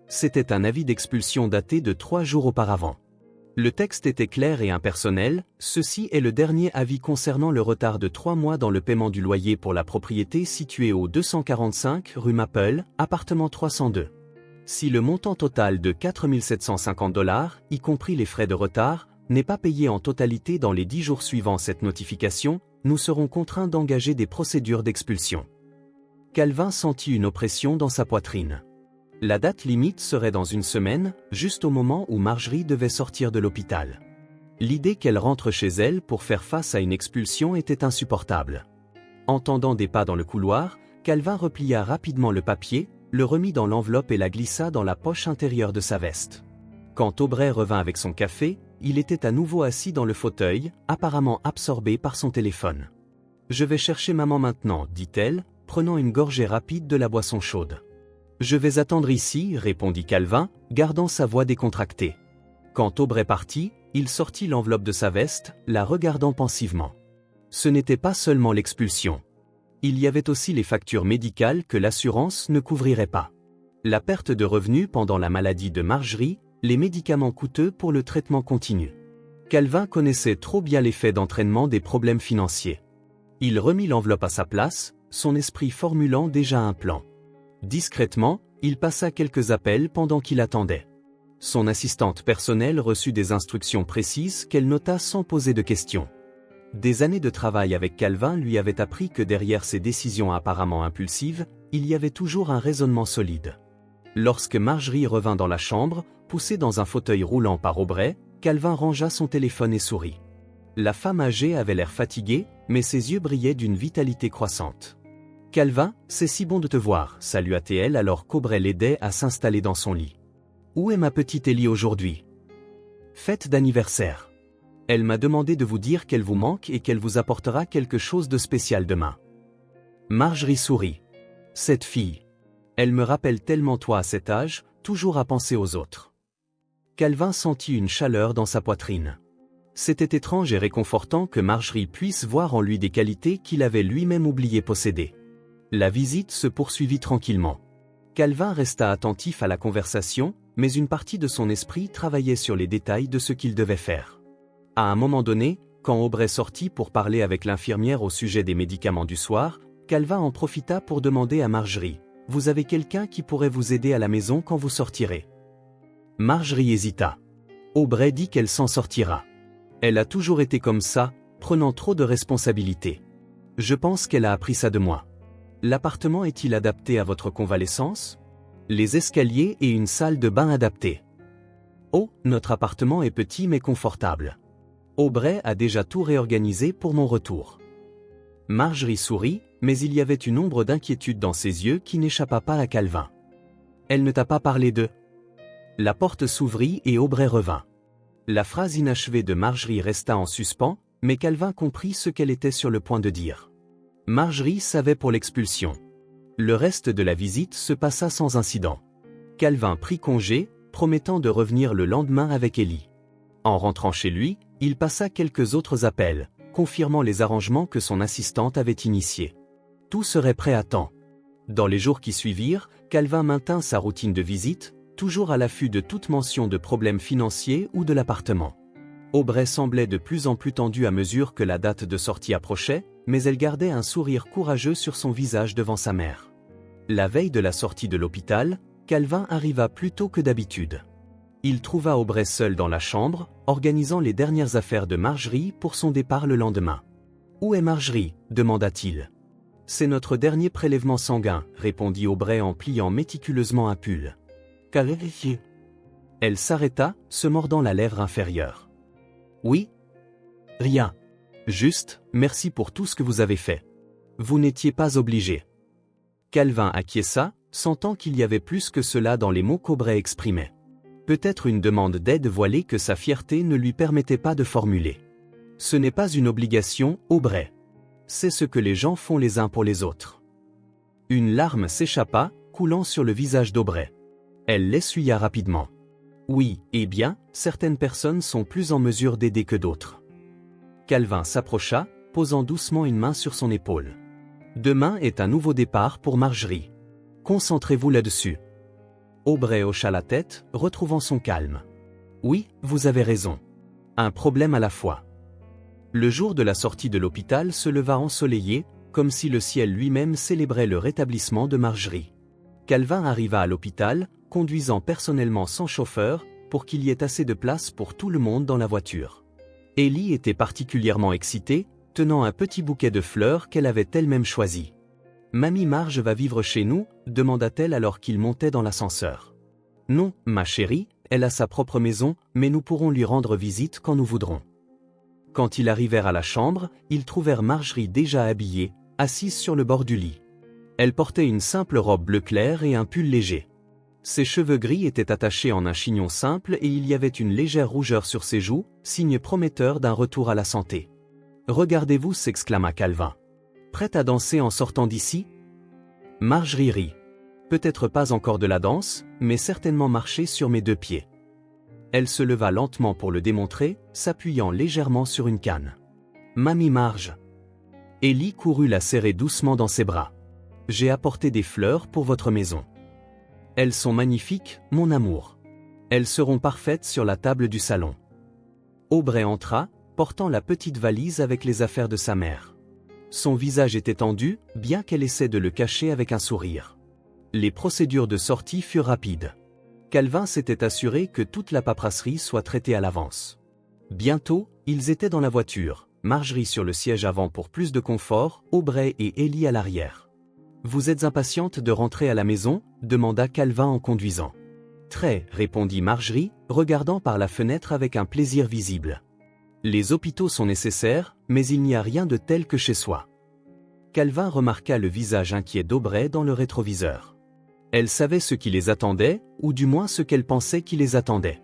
C'était un avis d'expulsion daté de 3 jours auparavant. Le texte était clair et impersonnel, ceci est le dernier avis concernant le retard de 3 mois dans le paiement du loyer pour la propriété située au 245 rue Maple, appartement 302. Si le montant total de 4 750 $, y compris les frais de retard, n'est pas payé en totalité dans les 10 jours suivant cette notification, nous serons contraints d'engager des procédures d'expulsion. Calvin sentit une oppression dans sa poitrine. La date limite serait dans 1 semaine, juste au moment où Marjorie devait sortir de l'hôpital. L'idée qu'elle rentre chez elle pour faire face à une expulsion était insupportable. Entendant des pas dans le couloir, Calvin replia rapidement le papier, le remit dans l'enveloppe et la glissa dans la poche intérieure de sa veste. Quand Aubrey revint avec son café, il était à nouveau assis dans le fauteuil, apparemment absorbé par son téléphone. « Je vais chercher maman maintenant, dit-elle, prenant une gorgée rapide de la boisson chaude. « Je vais attendre ici, répondit Calvin, gardant sa voix décontractée. Quand Aubrey partit, il sortit l'enveloppe de sa veste, la regardant pensivement. Ce n'était pas seulement l'expulsion. Il y avait aussi les factures médicales que l'assurance ne couvrirait pas. La perte de revenus pendant la maladie de Marjorie, les médicaments coûteux pour le traitement continu. Calvin connaissait trop bien l'effet d'entraînement des problèmes financiers. Il remit l'enveloppe à sa place, son esprit formulant déjà un plan. Discrètement, il passa quelques appels pendant qu'il attendait. Son assistante personnelle reçut des instructions précises qu'elle nota sans poser de questions. Des années de travail avec Calvin lui avaient appris que derrière ces décisions apparemment impulsives, il y avait toujours un raisonnement solide. Lorsque Marjorie revint dans la chambre, poussée dans un fauteuil roulant par Aubrey, Calvin rangea son téléphone et sourit. La femme âgée avait l'air fatiguée, mais ses yeux brillaient d'une vitalité croissante. « Calvin, c'est si bon de te voir » salua-t-elle alors qu'Aubrey l'aidait à s'installer dans son lit. « Où est ma petite Ellie aujourd'hui ?»« Fête d'anniversaire. Elle m'a demandé de vous dire qu'elle vous manque et qu'elle vous apportera quelque chose de spécial demain. » Marjorie sourit. « Cette fille. Elle me rappelle tellement toi à cet âge, toujours à penser aux autres. » Calvin sentit une chaleur dans sa poitrine. C'était étrange et réconfortant que Marjorie puisse voir en lui des qualités qu'il avait lui-même oublié posséder. La visite se poursuivit tranquillement. Calvin resta attentif à la conversation, mais une partie de son esprit travaillait sur les détails de ce qu'il devait faire. À un moment donné, quand Aubrey sortit pour parler avec l'infirmière au sujet des médicaments du soir, Calvin en profita pour demander à Marjorie « Vous avez quelqu'un qui pourrait vous aider à la maison quand vous sortirez ?» Marjorie hésita. Aubrey dit qu'elle s'en sortira. Elle a toujours été comme ça, prenant trop de responsabilités. Je pense qu'elle a appris ça de moi. L'appartement est-il adapté à votre convalescence? Les escaliers et une salle de bain adaptée. Oh, notre appartement est petit mais confortable. Aubrey a déjà tout réorganisé pour mon retour. Marjorie sourit, mais il y avait une ombre d'inquiétude dans ses yeux qui n'échappa pas à Calvin. Elle ne t'a pas parlé d'eux? La porte s'ouvrit et Aubrey revint. La phrase inachevée de Marjorie resta en suspens, mais Calvin comprit ce qu'elle était sur le point de dire. Marjorie savait pour l'expulsion. Le reste de la visite se passa sans incident. Calvin prit congé, promettant de revenir le lendemain avec Ellie. En rentrant chez lui, il passa quelques autres appels, confirmant les arrangements que son assistante avait initiés. Tout serait prêt à temps. Dans les jours qui suivirent, Calvin maintint sa routine de visite, toujours à l'affût de toute mention de problèmes financiers ou de l'appartement. Aubrey semblait de plus en plus tendue à mesure que la date de sortie approchait, mais elle gardait un sourire courageux sur son visage devant sa mère. La veille de la sortie de l'hôpital, Calvin arriva plus tôt que d'habitude. Il trouva Aubrey seul dans la chambre, organisant les dernières affaires de Marjorie pour son départ le lendemain. « Où est Marjorie » demanda-t-il. « C'est notre dernier prélèvement sanguin » répondit Aubrey en pliant méticuleusement un pull. « Qu'avez-vous » Elle s'arrêta, se mordant la lèvre inférieure. « Oui ?»« Rien. Juste, merci pour tout ce que vous avez fait. Vous n'étiez pas obligé. » Calvin acquiesça, sentant qu'il y avait plus que cela dans les mots qu'Aubrey exprimait. Peut-être une demande d'aide voilée que sa fierté ne lui permettait pas de formuler. Ce n'est pas une obligation, Aubrey. C'est ce que les gens font les uns pour les autres. Une larme s'échappa, coulant sur le visage d'Aubrey. Elle l'essuya rapidement. Oui, eh bien, certaines personnes sont plus en mesure d'aider que d'autres. Calvin s'approcha, posant doucement une main sur son épaule. Demain est un nouveau départ pour Marjorie. Concentrez-vous là-dessus. Aubrey hocha la tête, retrouvant son calme. Oui, vous avez raison. Un problème à la fois. Le jour de la sortie de l'hôpital se leva ensoleillé, comme si le ciel lui-même célébrait le rétablissement de Marjorie. Calvin arriva à l'hôpital, conduisant personnellement son chauffeur, pour qu'il y ait assez de place pour tout le monde dans la voiture. Ellie était particulièrement excitée, tenant un petit bouquet de fleurs qu'elle avait elle-même choisi. « Mamie Marge va vivre chez nous ?» demanda-t-elle alors qu'ils montaient dans l'ascenseur. « Non, ma chérie, elle a sa propre maison, mais nous pourrons lui rendre visite quand nous voudrons. » Quand ils arrivèrent à la chambre, ils trouvèrent Marjorie déjà habillée, assise sur le bord du lit. Elle portait une simple robe bleu clair et un pull léger. Ses cheveux gris étaient attachés en un chignon simple et il y avait une légère rougeur sur ses joues, signe prometteur d'un retour à la santé. « Regardez-vous » s'exclama Calvin. « Prête à danser en sortant d'ici » Marjorie rit. « Peut-être pas encore de la danse, mais certainement marcher sur mes deux pieds. » Elle se leva lentement pour le démontrer, s'appuyant légèrement sur une canne. « Mamie Marge !» Ellie courut la serrer doucement dans ses bras. « J'ai apporté des fleurs pour votre maison. Elles sont magnifiques, mon amour. Elles seront parfaites sur la table du salon. » Aubrey entra, portant la petite valise avec les affaires de sa mère. Son visage était tendu, bien qu'elle essaie de le cacher avec un sourire. Les procédures de sortie furent rapides. Calvin s'était assuré que toute la paperasserie soit traitée à l'avance. Bientôt, ils étaient dans la voiture, Marjorie sur le siège avant pour plus de confort, Aubrey et Ellie à l'arrière. « Vous êtes impatiente de rentrer à la maison ?» demanda Calvin en conduisant. « Très, » répondit Marjorie, regardant par la fenêtre avec un plaisir visible. « Les hôpitaux sont nécessaires, mais il n'y a rien de tel que chez soi. » Calvin remarqua le visage inquiet d'Aubrey dans le rétroviseur. Elle savait ce qui les attendait, ou du moins ce qu'elle pensait qui les attendait.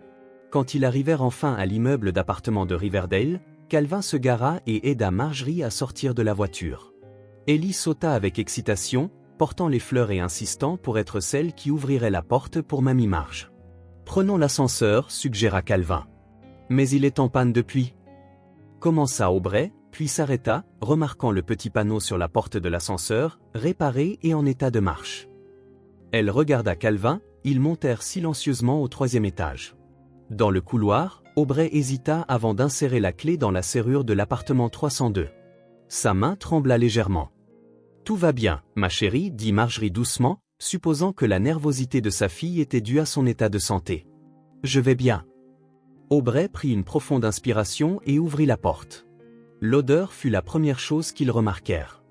Quand ils arrivèrent enfin à l'immeuble d'appartement de Riverdale, Calvin se gara et aida Marjorie à sortir de la voiture. Ellie sauta avec excitation, portant les fleurs et insistant pour être celle qui ouvrirait la porte pour Mamie Marge. « Prenons l'ascenseur » suggéra Calvin. « Mais il est en panne depuis. » Commença Aubrey, puis s'arrêta, remarquant le petit panneau sur la porte de l'ascenseur, réparé et en état de marche. Elle regarda Calvin, ils montèrent silencieusement au 3e étage. Dans le couloir, Aubrey hésita avant d'insérer la clé dans la serrure de l'appartement 302. Sa main trembla légèrement. « Tout va bien, ma chérie » dit Marjorie doucement, supposant que la nervosité de sa fille était due à son état de santé. « Je vais bien. » Aubrey prit une profonde inspiration et ouvrit la porte. L'odeur fut la première chose qu'ils remarquèrent.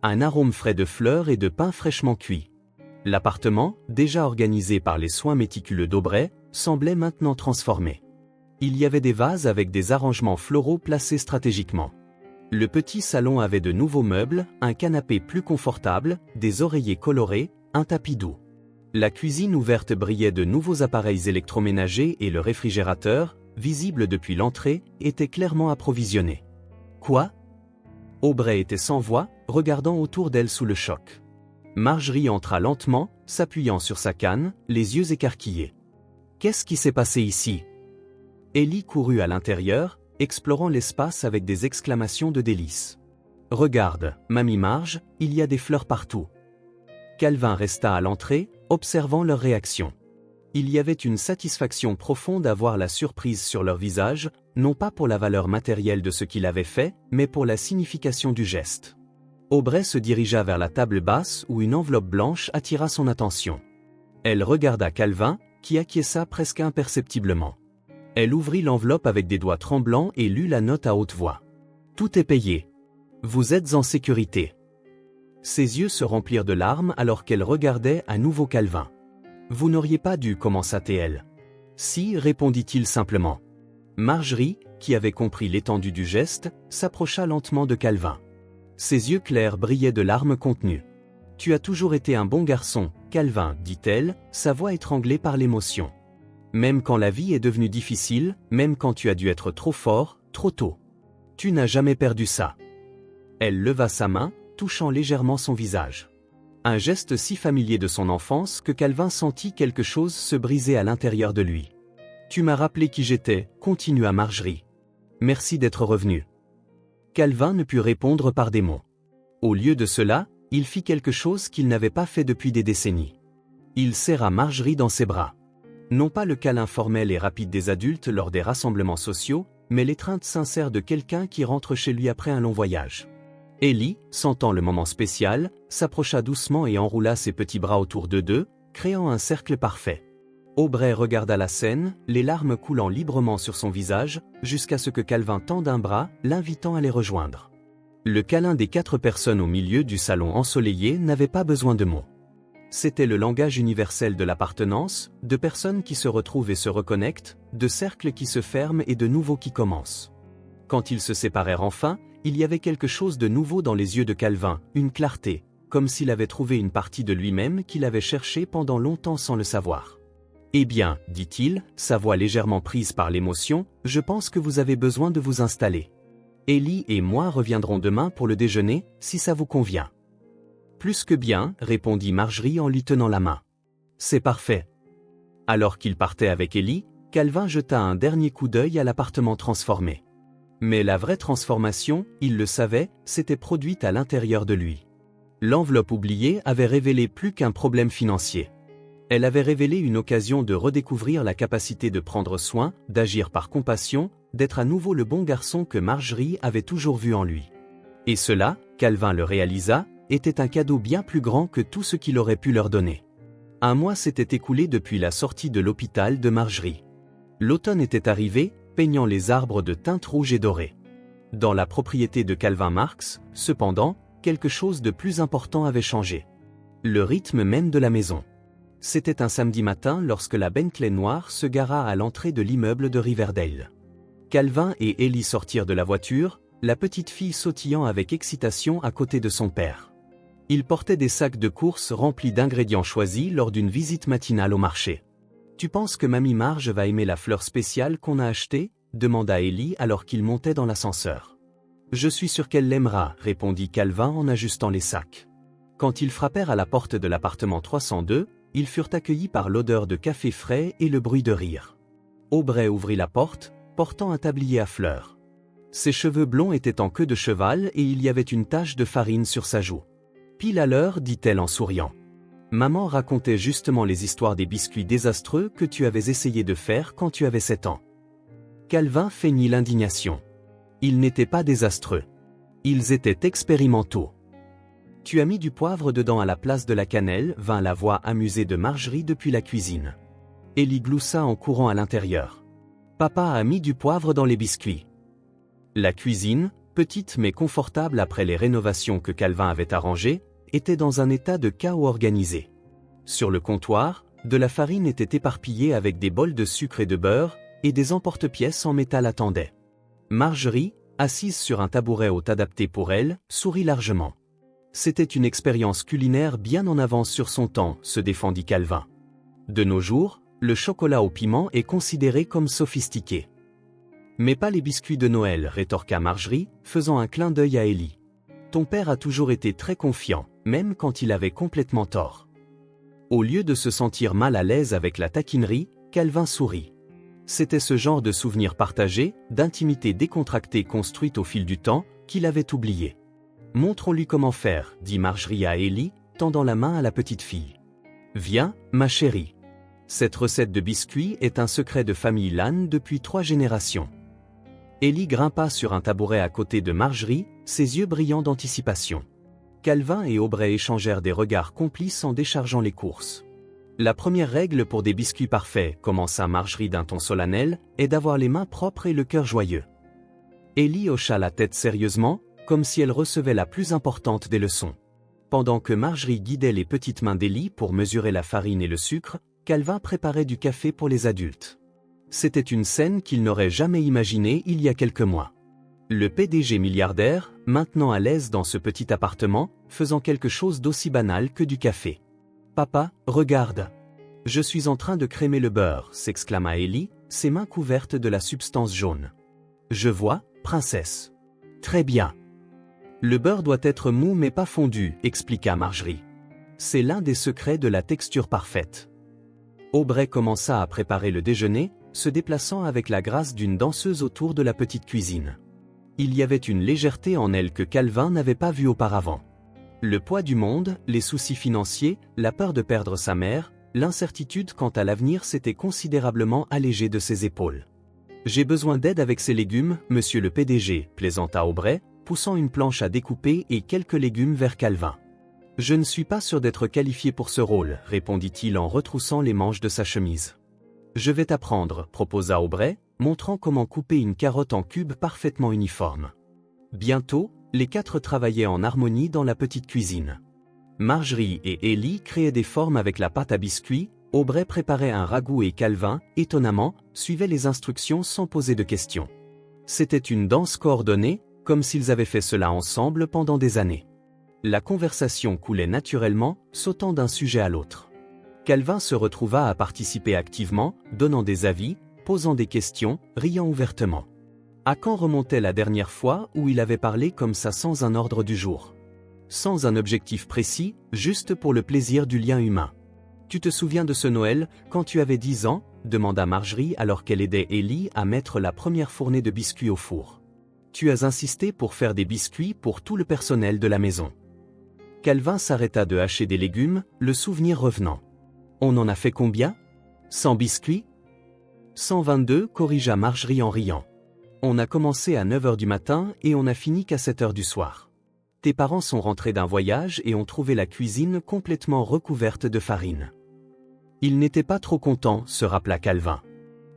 Un arôme frais de fleurs et de pain fraîchement cuit. L'appartement, déjà organisé par les soins méticuleux d'Aubrey, semblait maintenant transformé. Il y avait des vases avec des arrangements floraux placés stratégiquement. Le petit salon avait de nouveaux meubles, un canapé plus confortable, des oreillers colorés, un tapis doux. La cuisine ouverte brillait de nouveaux appareils électroménagers et le réfrigérateur, visible depuis l'entrée, était clairement approvisionné. Quoi ? Aubrey était sans voix, regardant autour d'elle sous le choc. Marjorie entra lentement, s'appuyant sur sa canne, les yeux écarquillés. Qu'est-ce qui s'est passé ici ? Ellie courut à l'intérieur, explorant l'espace avec des exclamations de délice. Regarde, Mamie Marge, il y a des fleurs partout. Calvin resta à l'entrée, observant leur réaction. Il y avait une satisfaction profonde à voir la surprise sur leur visage, non pas pour la valeur matérielle de ce qu'il avait fait, mais pour la signification du geste. Aubrey se dirigea vers la table basse où une enveloppe blanche attira son attention. Elle regarda Calvin, qui acquiesça presque imperceptiblement. Elle ouvrit l'enveloppe avec des doigts tremblants et lut la note à haute voix. « Tout est payé. Vous êtes en sécurité. » Ses yeux se remplirent de larmes alors qu'elle regardait à nouveau Calvin. « Vous n'auriez pas dû, commença-t-elle. »« Si, répondit-il simplement. » Marjorie, qui avait compris l'étendue du geste, s'approcha lentement de Calvin. Ses yeux clairs brillaient de larmes contenues. « Tu as toujours été un bon garçon, Calvin, dit-elle, sa voix étranglée par l'émotion. Même quand la vie est devenue difficile, même quand tu as dû être trop fort, trop tôt. Tu n'as jamais perdu ça. » Elle leva sa main, touchant légèrement son visage. Un geste si familier de son enfance que Calvin sentit quelque chose se briser à l'intérieur de lui. « Tu m'as rappelé qui j'étais, continua Marjorie. Merci d'être revenu. » Calvin ne put répondre par des mots. Au lieu de cela, il fit quelque chose qu'il n'avait pas fait depuis des décennies. Il serra Marjorie dans ses bras. Non pas le câlin formel et rapide des adultes lors des rassemblements sociaux, mais l'étreinte sincère de quelqu'un qui rentre chez lui après un long voyage. Ellie, sentant le moment spécial, s'approcha doucement et enroula ses petits bras autour d'eux deux, créant un cercle parfait. Aubrey regarda la scène, les larmes coulant librement sur son visage, jusqu'à ce que Calvin tende un bras, l'invitant à les rejoindre. Le câlin des 4 personnes au milieu du salon ensoleillé n'avait pas besoin de mots. C'était le langage universel de l'appartenance, de personnes qui se retrouvent et se reconnectent, de cercles qui se ferment et de nouveaux qui commencent. Quand ils se séparèrent enfin, il y avait quelque chose de nouveau dans les yeux de Calvin, une clarté, comme s'il avait trouvé une partie de lui-même qu'il avait cherchée pendant longtemps sans le savoir. « Eh bien, dit-il, sa voix légèrement prise par l'émotion, je pense que vous avez besoin de vous installer. Ellie et moi reviendrons demain pour le déjeuner, si ça vous convient. » Plus que bien, répondit Marjorie en lui tenant la main. C'est parfait. Alors qu'il partait avec Ellie, Calvin jeta un dernier coup d'œil à l'appartement transformé. Mais la vraie transformation, il le savait, s'était produite à l'intérieur de lui. L'enveloppe oubliée avait révélé plus qu'un problème financier. Elle avait révélé une occasion de redécouvrir la capacité de prendre soin, d'agir par compassion, d'être à nouveau le bon garçon que Marjorie avait toujours vu en lui. Et cela, Calvin le réalisa, était un cadeau bien plus grand que tout ce qu'il aurait pu leur donner. Un mois s'était écoulé depuis la sortie de l'hôpital de Marjorie. L'automne était arrivé, peignant les arbres de teinte rouge et dorée. Dans la propriété de Calvin Marx, cependant, quelque chose de plus important avait changé. Le rythme même de la maison. C'était un samedi matin lorsque la Bentley noire se gara à l'entrée de l'immeuble de Riverdale. Calvin et Ellie sortirent de la voiture, la petite fille sautillant avec excitation à côté de son père. Ils portaient des sacs de courses remplis d'ingrédients choisis lors d'une visite matinale au marché. « Tu penses que Mamie Marge va aimer la fleur spéciale qu'on a achetée ?» demanda Ellie alors qu'ils montaient dans l'ascenseur. « Je suis sûr qu'elle l'aimera, répondit Calvin en ajustant les sacs. Quand ils frappèrent à la porte de l'appartement 302, ils furent accueillis par l'odeur de café frais et le bruit de rire. Aubrey ouvrit la porte, portant un tablier à fleurs. Ses cheveux blonds étaient en queue de cheval et il y avait une tache de farine sur sa joue. « Pile à l'heure, dit-elle en souriant. Maman racontait justement les histoires des biscuits désastreux que tu avais essayé de faire quand tu avais 7 ans. » Calvin feignit l'indignation. Ils n'étaient pas désastreux. Ils étaient expérimentaux. « Tu as mis du poivre dedans à la place de la cannelle, vint la voix amusée de Marjorie depuis la cuisine. Ellie gloussa en courant à l'intérieur. Papa a mis du poivre dans les biscuits. La cuisine, petite mais confortable après les rénovations que Calvin avait arrangées, était dans un état de chaos organisé. Sur le comptoir, de la farine était éparpillée avec des bols de sucre et de beurre, et des emporte-pièces en métal attendaient. Marjorie, assise sur un tabouret haut adapté pour elle, sourit largement. C'était une expérience culinaire bien en avance sur son temps, se défendit Calvin. De nos jours, le chocolat au piment est considéré comme sophistiqué. Mais pas les biscuits de Noël, rétorqua Marjorie, faisant un clin d'œil à Ellie. Ton père a toujours été très confiant, même quand il avait complètement tort. Au lieu de se sentir mal à l'aise avec la taquinerie, Calvin sourit. C'était ce genre de souvenir partagé, d'intimité décontractée construite au fil du temps, qu'il avait oublié. Montrons-lui comment faire, dit Marjorie à Ellie, tendant la main à la petite fille. Viens, ma chérie. Cette recette de biscuits est un secret de famille Lannes depuis 3 générations. Ellie grimpa sur un tabouret à côté de Marjorie, ses yeux brillants d'anticipation. Calvin et Aubrey échangèrent des regards complices en déchargeant les courses. La première règle pour des biscuits parfaits, commença Marjorie d'un ton solennel, est d'avoir les mains propres et le cœur joyeux. Ellie hocha la tête sérieusement, comme si elle recevait la plus importante des leçons. Pendant que Marjorie guidait les petites mains d'Ellie pour mesurer la farine et le sucre, Calvin préparait du café pour les adultes. C'était une scène qu'il n'aurait jamais imaginée il y a quelques mois. Le PDG milliardaire, maintenant à l'aise dans ce petit appartement, faisant quelque chose d'aussi banal que du café. « Papa, regarde. Je suis en train de crémer le beurre », s'exclama Ellie, ses mains couvertes de la substance jaune. « Je vois, princesse. »« Très bien. »« Le beurre doit être mou mais pas fondu », expliqua Marjorie. « C'est l'un des secrets de la texture parfaite. » Aubrey commença à préparer le déjeuner, se déplaçant avec la grâce d'une danseuse autour de la petite cuisine. Il y avait une légèreté en elle que Calvin n'avait pas vue auparavant. Le poids du monde, les soucis financiers, la peur de perdre sa mère, l'incertitude quant à l'avenir s'étaient considérablement allégés de ses épaules. « J'ai besoin d'aide avec ces légumes, monsieur le PDG », plaisanta Aubrey, poussant une planche à découper et quelques légumes vers Calvin. « Je ne suis pas sûr d'être qualifié pour ce rôle », répondit-il en retroussant les manches de sa chemise. « Je vais t'apprendre », proposa Aubrey, montrant comment couper une carotte en cubes parfaitement uniformes. Bientôt, les 4 travaillaient en harmonie dans la petite cuisine. Marjorie et Ellie créaient des formes avec la pâte à biscuits, Aubrey préparait un ragoût et Calvin, étonnamment, suivait les instructions sans poser de questions. C'était une danse coordonnée, comme s'ils avaient fait cela ensemble pendant des années. La conversation coulait naturellement, sautant d'un sujet à l'autre. Calvin se retrouva à participer activement, donnant des avis, posant des questions, riant ouvertement. À quand remontait la dernière fois où il avait parlé comme ça sans un ordre du jour? Sans un objectif précis, juste pour le plaisir du lien humain. « Tu te souviens de ce Noël, quand tu avais 10 ans ?» demanda Marjorie alors qu'elle aidait Ellie à mettre la première fournée de biscuits au four. « Tu as insisté pour faire des biscuits pour tout le personnel de la maison. » Calvin s'arrêta de hacher des légumes, le souvenir revenant. « On en a fait combien? 100 biscuits ?» 122, corrigea Marjorie en riant. On a commencé à 9h du matin et on a fini qu'à 7h du soir. Tes parents sont rentrés d'un voyage et ont trouvé la cuisine complètement recouverte de farine. Ils n'étaient pas trop contents, se rappela Calvin.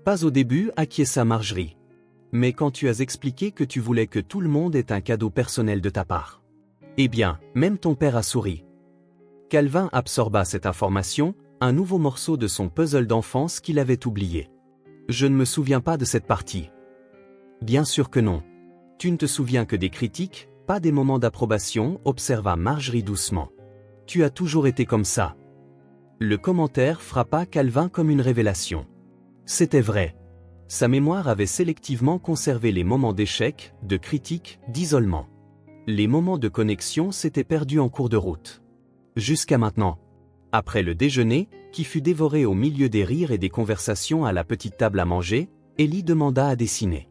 Pas au début, acquiesça Marjorie. Mais quand tu as expliqué que tu voulais que tout le monde ait un cadeau personnel de ta part. Eh bien, même ton père a souri. Calvin absorba cette information, un nouveau morceau de son puzzle d'enfance qu'il avait oublié. Je ne me souviens pas de cette partie. Bien sûr que non. Tu ne te souviens que des critiques, pas des moments d'approbation, observa Marjorie doucement. Tu as toujours été comme ça. Le commentaire frappa Calvin comme une révélation. C'était vrai. Sa mémoire avait sélectivement conservé les moments d'échec, de critique, d'isolement. Les moments de connexion s'étaient perdus en cours de route. Jusqu'à maintenant. Après le déjeuner, qui fut dévoré au milieu des rires et des conversations à la petite table à manger, Ellie demanda à dessiner.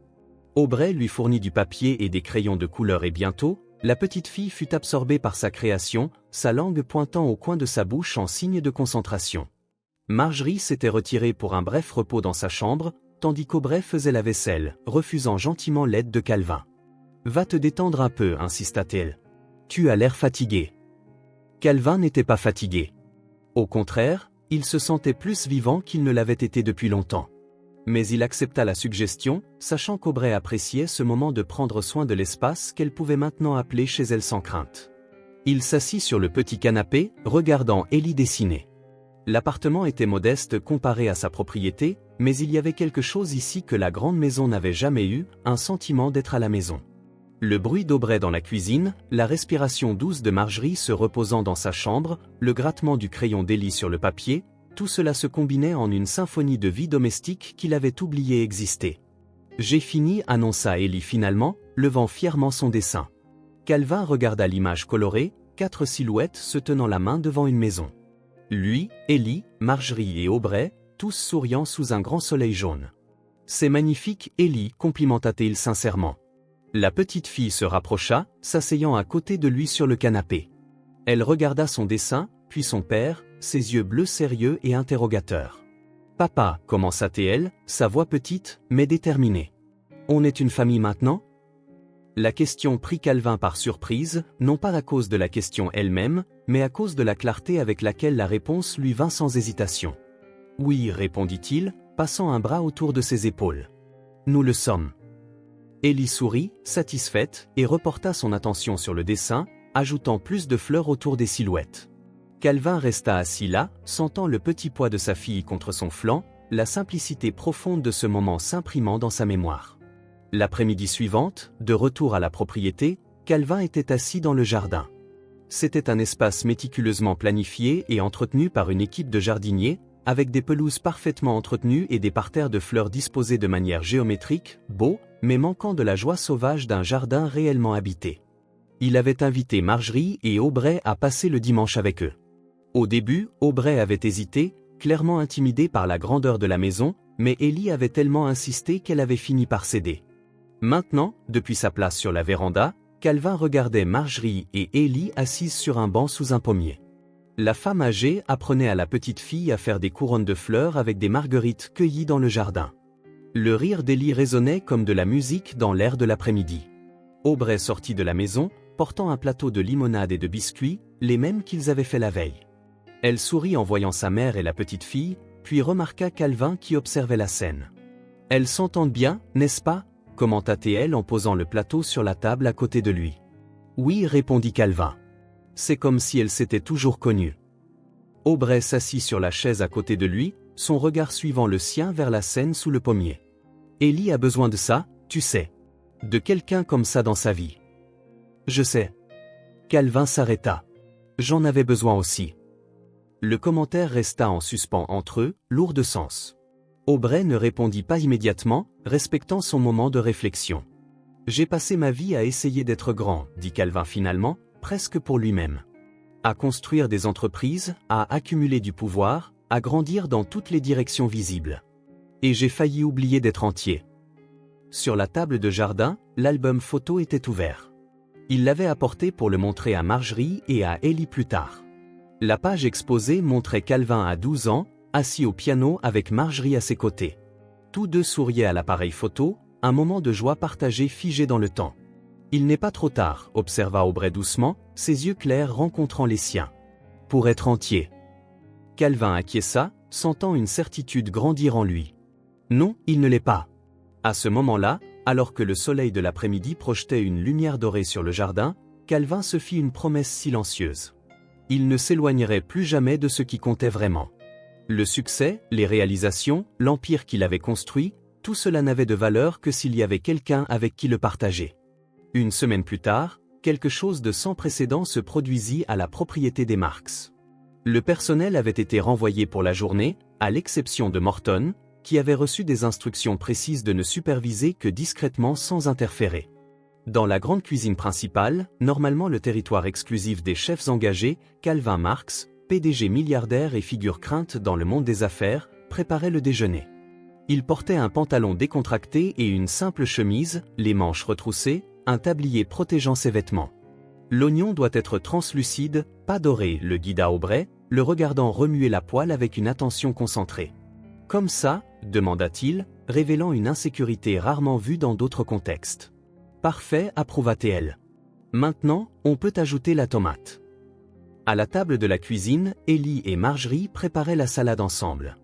Aubrey lui fournit du papier et des crayons de couleur et bientôt, la petite fille fut absorbée par sa création, sa langue pointant au coin de sa bouche en signe de concentration. Marjorie s'était retirée pour un bref repos dans sa chambre, tandis qu'Aubrey faisait la vaisselle, refusant gentiment l'aide de Calvin. « Va te détendre un peu » insista-t-elle. « Tu as l'air fatigué. » Calvin n'était pas fatigué. Au contraire, il se sentait plus vivant qu'il ne l'avait été depuis longtemps. mais il accepta la suggestion, sachant qu'Aubrey appréciait ce moment de prendre soin de l'espace qu'elle pouvait maintenant appeler chez elle sans crainte. Il s'assit sur le petit canapé, regardant Ellie dessiner. L'appartement était modeste comparé à sa propriété, mais il y avait quelque chose ici que la grande maison n'avait jamais eu, un sentiment d'être à la maison. Le bruit d'Aubrey dans la cuisine, la respiration douce de Marjorie se reposant dans sa chambre, le grattement du crayon d'Ellie sur le papier, tout cela se combinait en une symphonie de vie domestique qu'il avait oublié exister. « J'ai fini » annonça Ellie finalement, levant fièrement son dessin. Calvin regarda l'image colorée, 4 silhouettes se tenant la main devant une maison. Lui, Ellie, Marjorie et Aubrey, tous souriant sous un grand soleil jaune. « C'est magnifique, Ellie » complimenta-t-il sincèrement. La petite fille se rapprocha, s'asseyant à côté de lui sur le canapé. Elle regarda son dessin, puis son père, ses yeux bleus sérieux et interrogateurs. « Papa » commença-t-elle, sa voix petite, mais déterminée. « On est une famille maintenant ?» La question prit Calvin par surprise, non pas à cause de la question elle-même, mais à cause de la clarté avec laquelle la réponse lui vint sans hésitation. « Oui » répondit-il, passant un bras autour de ses épaules. « Nous le sommes. » Ellie sourit, satisfaite, et reporta son attention sur le dessin, ajoutant plus de fleurs autour des silhouettes. Calvin resta assis là, sentant le petit poids de sa fille contre son flanc, la simplicité profonde de ce moment s'imprimant dans sa mémoire. L'après-midi suivante, de retour à la propriété, Calvin était assis dans le jardin. C'était un espace méticuleusement planifié et entretenu par une équipe de jardiniers, avec des pelouses parfaitement entretenues et des parterres de fleurs disposés de manière géométrique, beaux, mais manquant de la joie sauvage d'un jardin réellement habité. Il avait invité Marjorie et Aubrey à passer le dimanche avec eux. Au début, Aubrey avait hésité, clairement intimidée par la grandeur de la maison, mais Ellie avait tellement insisté qu'elle avait fini par céder. Maintenant, depuis sa place sur la véranda, Calvin regardait Marjorie et Ellie assises sur un banc sous un pommier. La femme âgée apprenait à la petite fille à faire des couronnes de fleurs avec des marguerites cueillies dans le jardin. Le rire d'Ellie résonnait comme de la musique dans l'air de l'après-midi. Aubrey sortit de la maison, portant un plateau de limonade et de biscuits, les mêmes qu'ils avaient fait la veille. Elle sourit en voyant sa mère et la petite fille, puis remarqua Calvin qui observait la scène. « Elles s'entendent bien, n'est-ce pas » commenta-t-elle en posant le plateau sur la table à côté de lui. « Oui » répondit Calvin. « C'est comme si elles s'étaient toujours connues. » Aubrey s'assit sur la chaise à côté de lui, son regard suivant le sien vers la scène sous le pommier. « Ellie a besoin de ça, tu sais. De quelqu'un comme ça dans sa vie. »« Je sais. » Calvin s'arrêta. « J'en avais besoin aussi. » Le commentaire resta en suspens entre eux, lourd de sens. Aubrey ne répondit pas immédiatement, respectant son moment de réflexion. « J'ai passé ma vie à essayer d'être grand, » dit Calvin finalement, presque pour lui-même. « À construire des entreprises, à accumuler du pouvoir, à grandir dans toutes les directions visibles. Et j'ai failli oublier d'être entier. » Sur la table de jardin, l'album photo était ouvert. Il l'avait apporté pour le montrer à Marjorie et à Ellie plus tard. La page exposée montrait Calvin à 12 ans, assis au piano avec Marjorie à ses côtés. Tous deux souriaient à l'appareil photo, un moment de joie partagé figé dans le temps. « Il n'est pas trop tard » observa Aubrey doucement, ses yeux clairs rencontrant les siens. « Pour être entier. » Calvin acquiesça, sentant une certitude grandir en lui. « Non, il ne l'est pas. » À ce moment-là, alors que le soleil de l'après-midi projetait une lumière dorée sur le jardin, Calvin se fit une promesse silencieuse. Il ne s'éloignerait plus jamais de ce qui comptait vraiment. Le succès, les réalisations, l'empire qu'il avait construit, tout cela n'avait de valeur que s'il y avait quelqu'un avec qui le partager. Une semaine plus tard, quelque chose de sans précédent se produisit à la propriété des Marks. Le personnel avait été renvoyé pour la journée, à l'exception de Morton, qui avait reçu des instructions précises de ne superviser que discrètement sans interférer. Dans la grande cuisine principale, normalement le territoire exclusif des chefs engagés, Calvin Marks, PDG milliardaire et figure crainte dans le monde des affaires, préparait le déjeuner. Il portait un pantalon décontracté et une simple chemise, les manches retroussées, un tablier protégeant ses vêtements. L'oignon doit être translucide, pas doré, le guida Aubrey, le regardant remuer la poêle avec une attention concentrée. « Comme ça ?» demanda-t-il, révélant une insécurité rarement vue dans d'autres contextes. « Parfait » approuva-t-elle. « Maintenant, on peut ajouter la tomate. » À la table de la cuisine, Ellie et Marjorie préparaient la salade ensemble.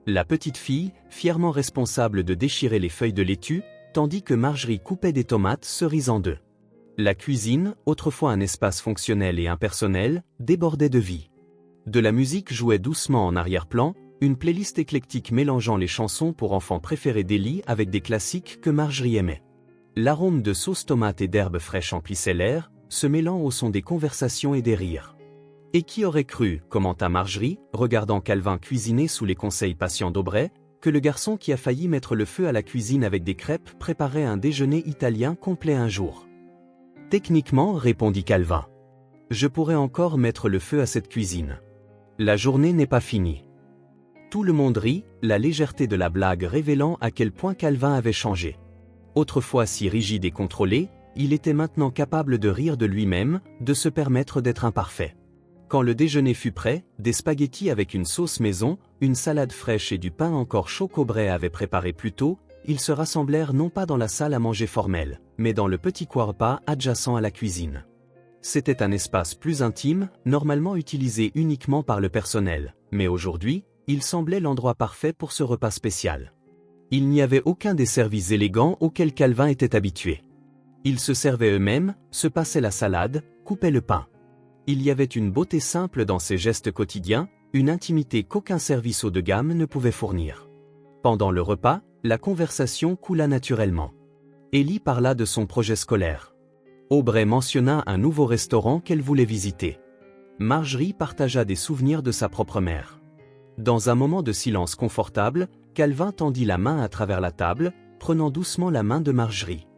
La petite fille, fièrement responsable de déchirer les feuilles de laitue, tandis que Marjorie coupait des tomates cerises en deux. La cuisine, autrefois un espace fonctionnel et impersonnel, débordait de vie. De la musique jouait doucement en arrière-plan, une playlist éclectique mélangeant les chansons pour enfants préférées d'Ellie avec des classiques que Marjorie aimait. L'arôme de sauce tomate et d'herbes fraîches emplissait l'air, se mêlant au son des conversations et des rires. Et qui aurait cru, commenta Marjorie, regardant Calvin cuisiner sous les conseils patients d'Aubrey, que le garçon qui a failli mettre le feu à la cuisine avec des crêpes préparait un déjeuner italien complet un jour. Techniquement, répondit Calvin. Je pourrais encore mettre le feu à cette cuisine. La journée n'est pas finie. Tout le monde rit, la légèreté de la blague révélant à quel point Calvin avait changé. Autrefois si rigide et contrôlé, il était maintenant capable de rire de lui-même, de se permettre d'être imparfait. Quand le déjeuner fut prêt, des spaghettis avec une sauce maison, une salade fraîche et du pain encore chaud qu'Aubrey avait préparé plus tôt, ils se rassemblèrent non pas dans la salle à manger formelle, mais dans le petit coin repas adjacent à la cuisine. C'était un espace plus intime, normalement utilisé uniquement par le personnel, mais aujourd'hui, il semblait l'endroit parfait pour ce repas spécial. Il n'y avait aucun des services élégants auxquels Calvin était habitué. Ils se servaient eux-mêmes, se passaient la salade, coupaient le pain. Il y avait une beauté simple dans ces gestes quotidiens, une intimité qu'aucun service haut de gamme ne pouvait fournir. Pendant le repas, la conversation coula naturellement. Ellie parla de son projet scolaire. Aubrey mentionna un nouveau restaurant qu'elle voulait visiter. Marjorie partagea des souvenirs de sa propre mère. Dans un moment de silence confortable, Calvin tendit la main à travers la table, prenant doucement la main de Marjorie.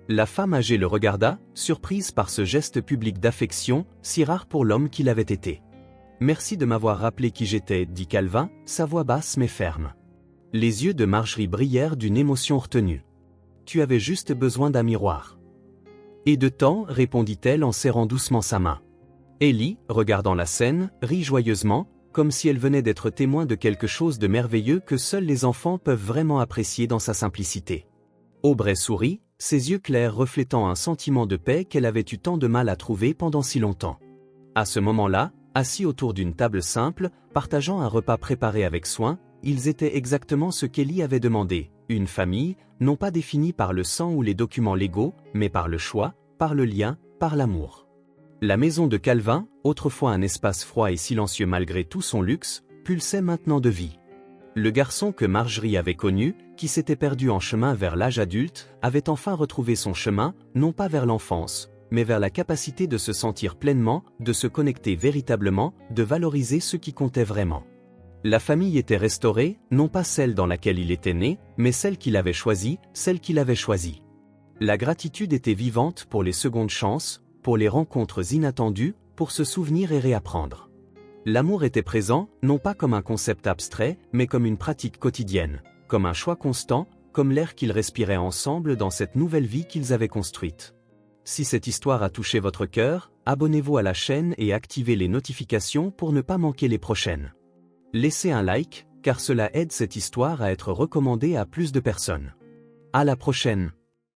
La femme âgée le regarda, surprise par ce geste public d'affection, si rare pour l'homme qu'il avait été. « Merci de m'avoir rappelé qui j'étais, » dit Calvin, sa voix basse mais ferme. Les yeux de Marjorie brillèrent d'une émotion retenue. « Tu avais juste besoin d'un miroir. »« Et de temps, » répondit-elle en serrant doucement sa main. Ellie, regardant la scène, rit joyeusement, comme si elle venait d'être témoin de quelque chose de merveilleux que seuls les enfants peuvent vraiment apprécier dans sa simplicité. Aubrey sourit, ses yeux clairs reflétant un sentiment de paix qu'elle avait eu tant de mal à trouver pendant si longtemps. À ce moment-là, assis autour d'une table simple, partageant un repas préparé avec soin, ils étaient exactement ce qu'Ellie avait demandé, une famille, non pas définie par le sang ou les documents légaux, mais par le choix, par le lien, par l'amour. La maison de Calvin, autrefois un espace froid et silencieux malgré tout son luxe, pulsait maintenant de vie. Le garçon que Marjorie avait connu, qui s'était perdu en chemin vers l'âge adulte, avait enfin retrouvé son chemin, non pas vers l'enfance, mais vers la capacité de se sentir pleinement, de se connecter véritablement, de valoriser ce qui comptait vraiment. La famille était restaurée, non pas celle dans laquelle il était né, mais celle qu'il avait choisie, celle qu'il avait choisie. La gratitude était vivante pour les secondes chances, pour les rencontres inattendues, pour se souvenir et réapprendre. L'amour était présent, non pas comme un concept abstrait, mais comme une pratique quotidienne, comme un choix constant, comme l'air qu'ils respiraient ensemble dans cette nouvelle vie qu'ils avaient construite. Si cette histoire a touché votre cœur, abonnez-vous à la chaîne et activez les notifications pour ne pas manquer les prochaines. Laissez un like, car cela aide cette histoire à être recommandée à plus de personnes. À la prochaine.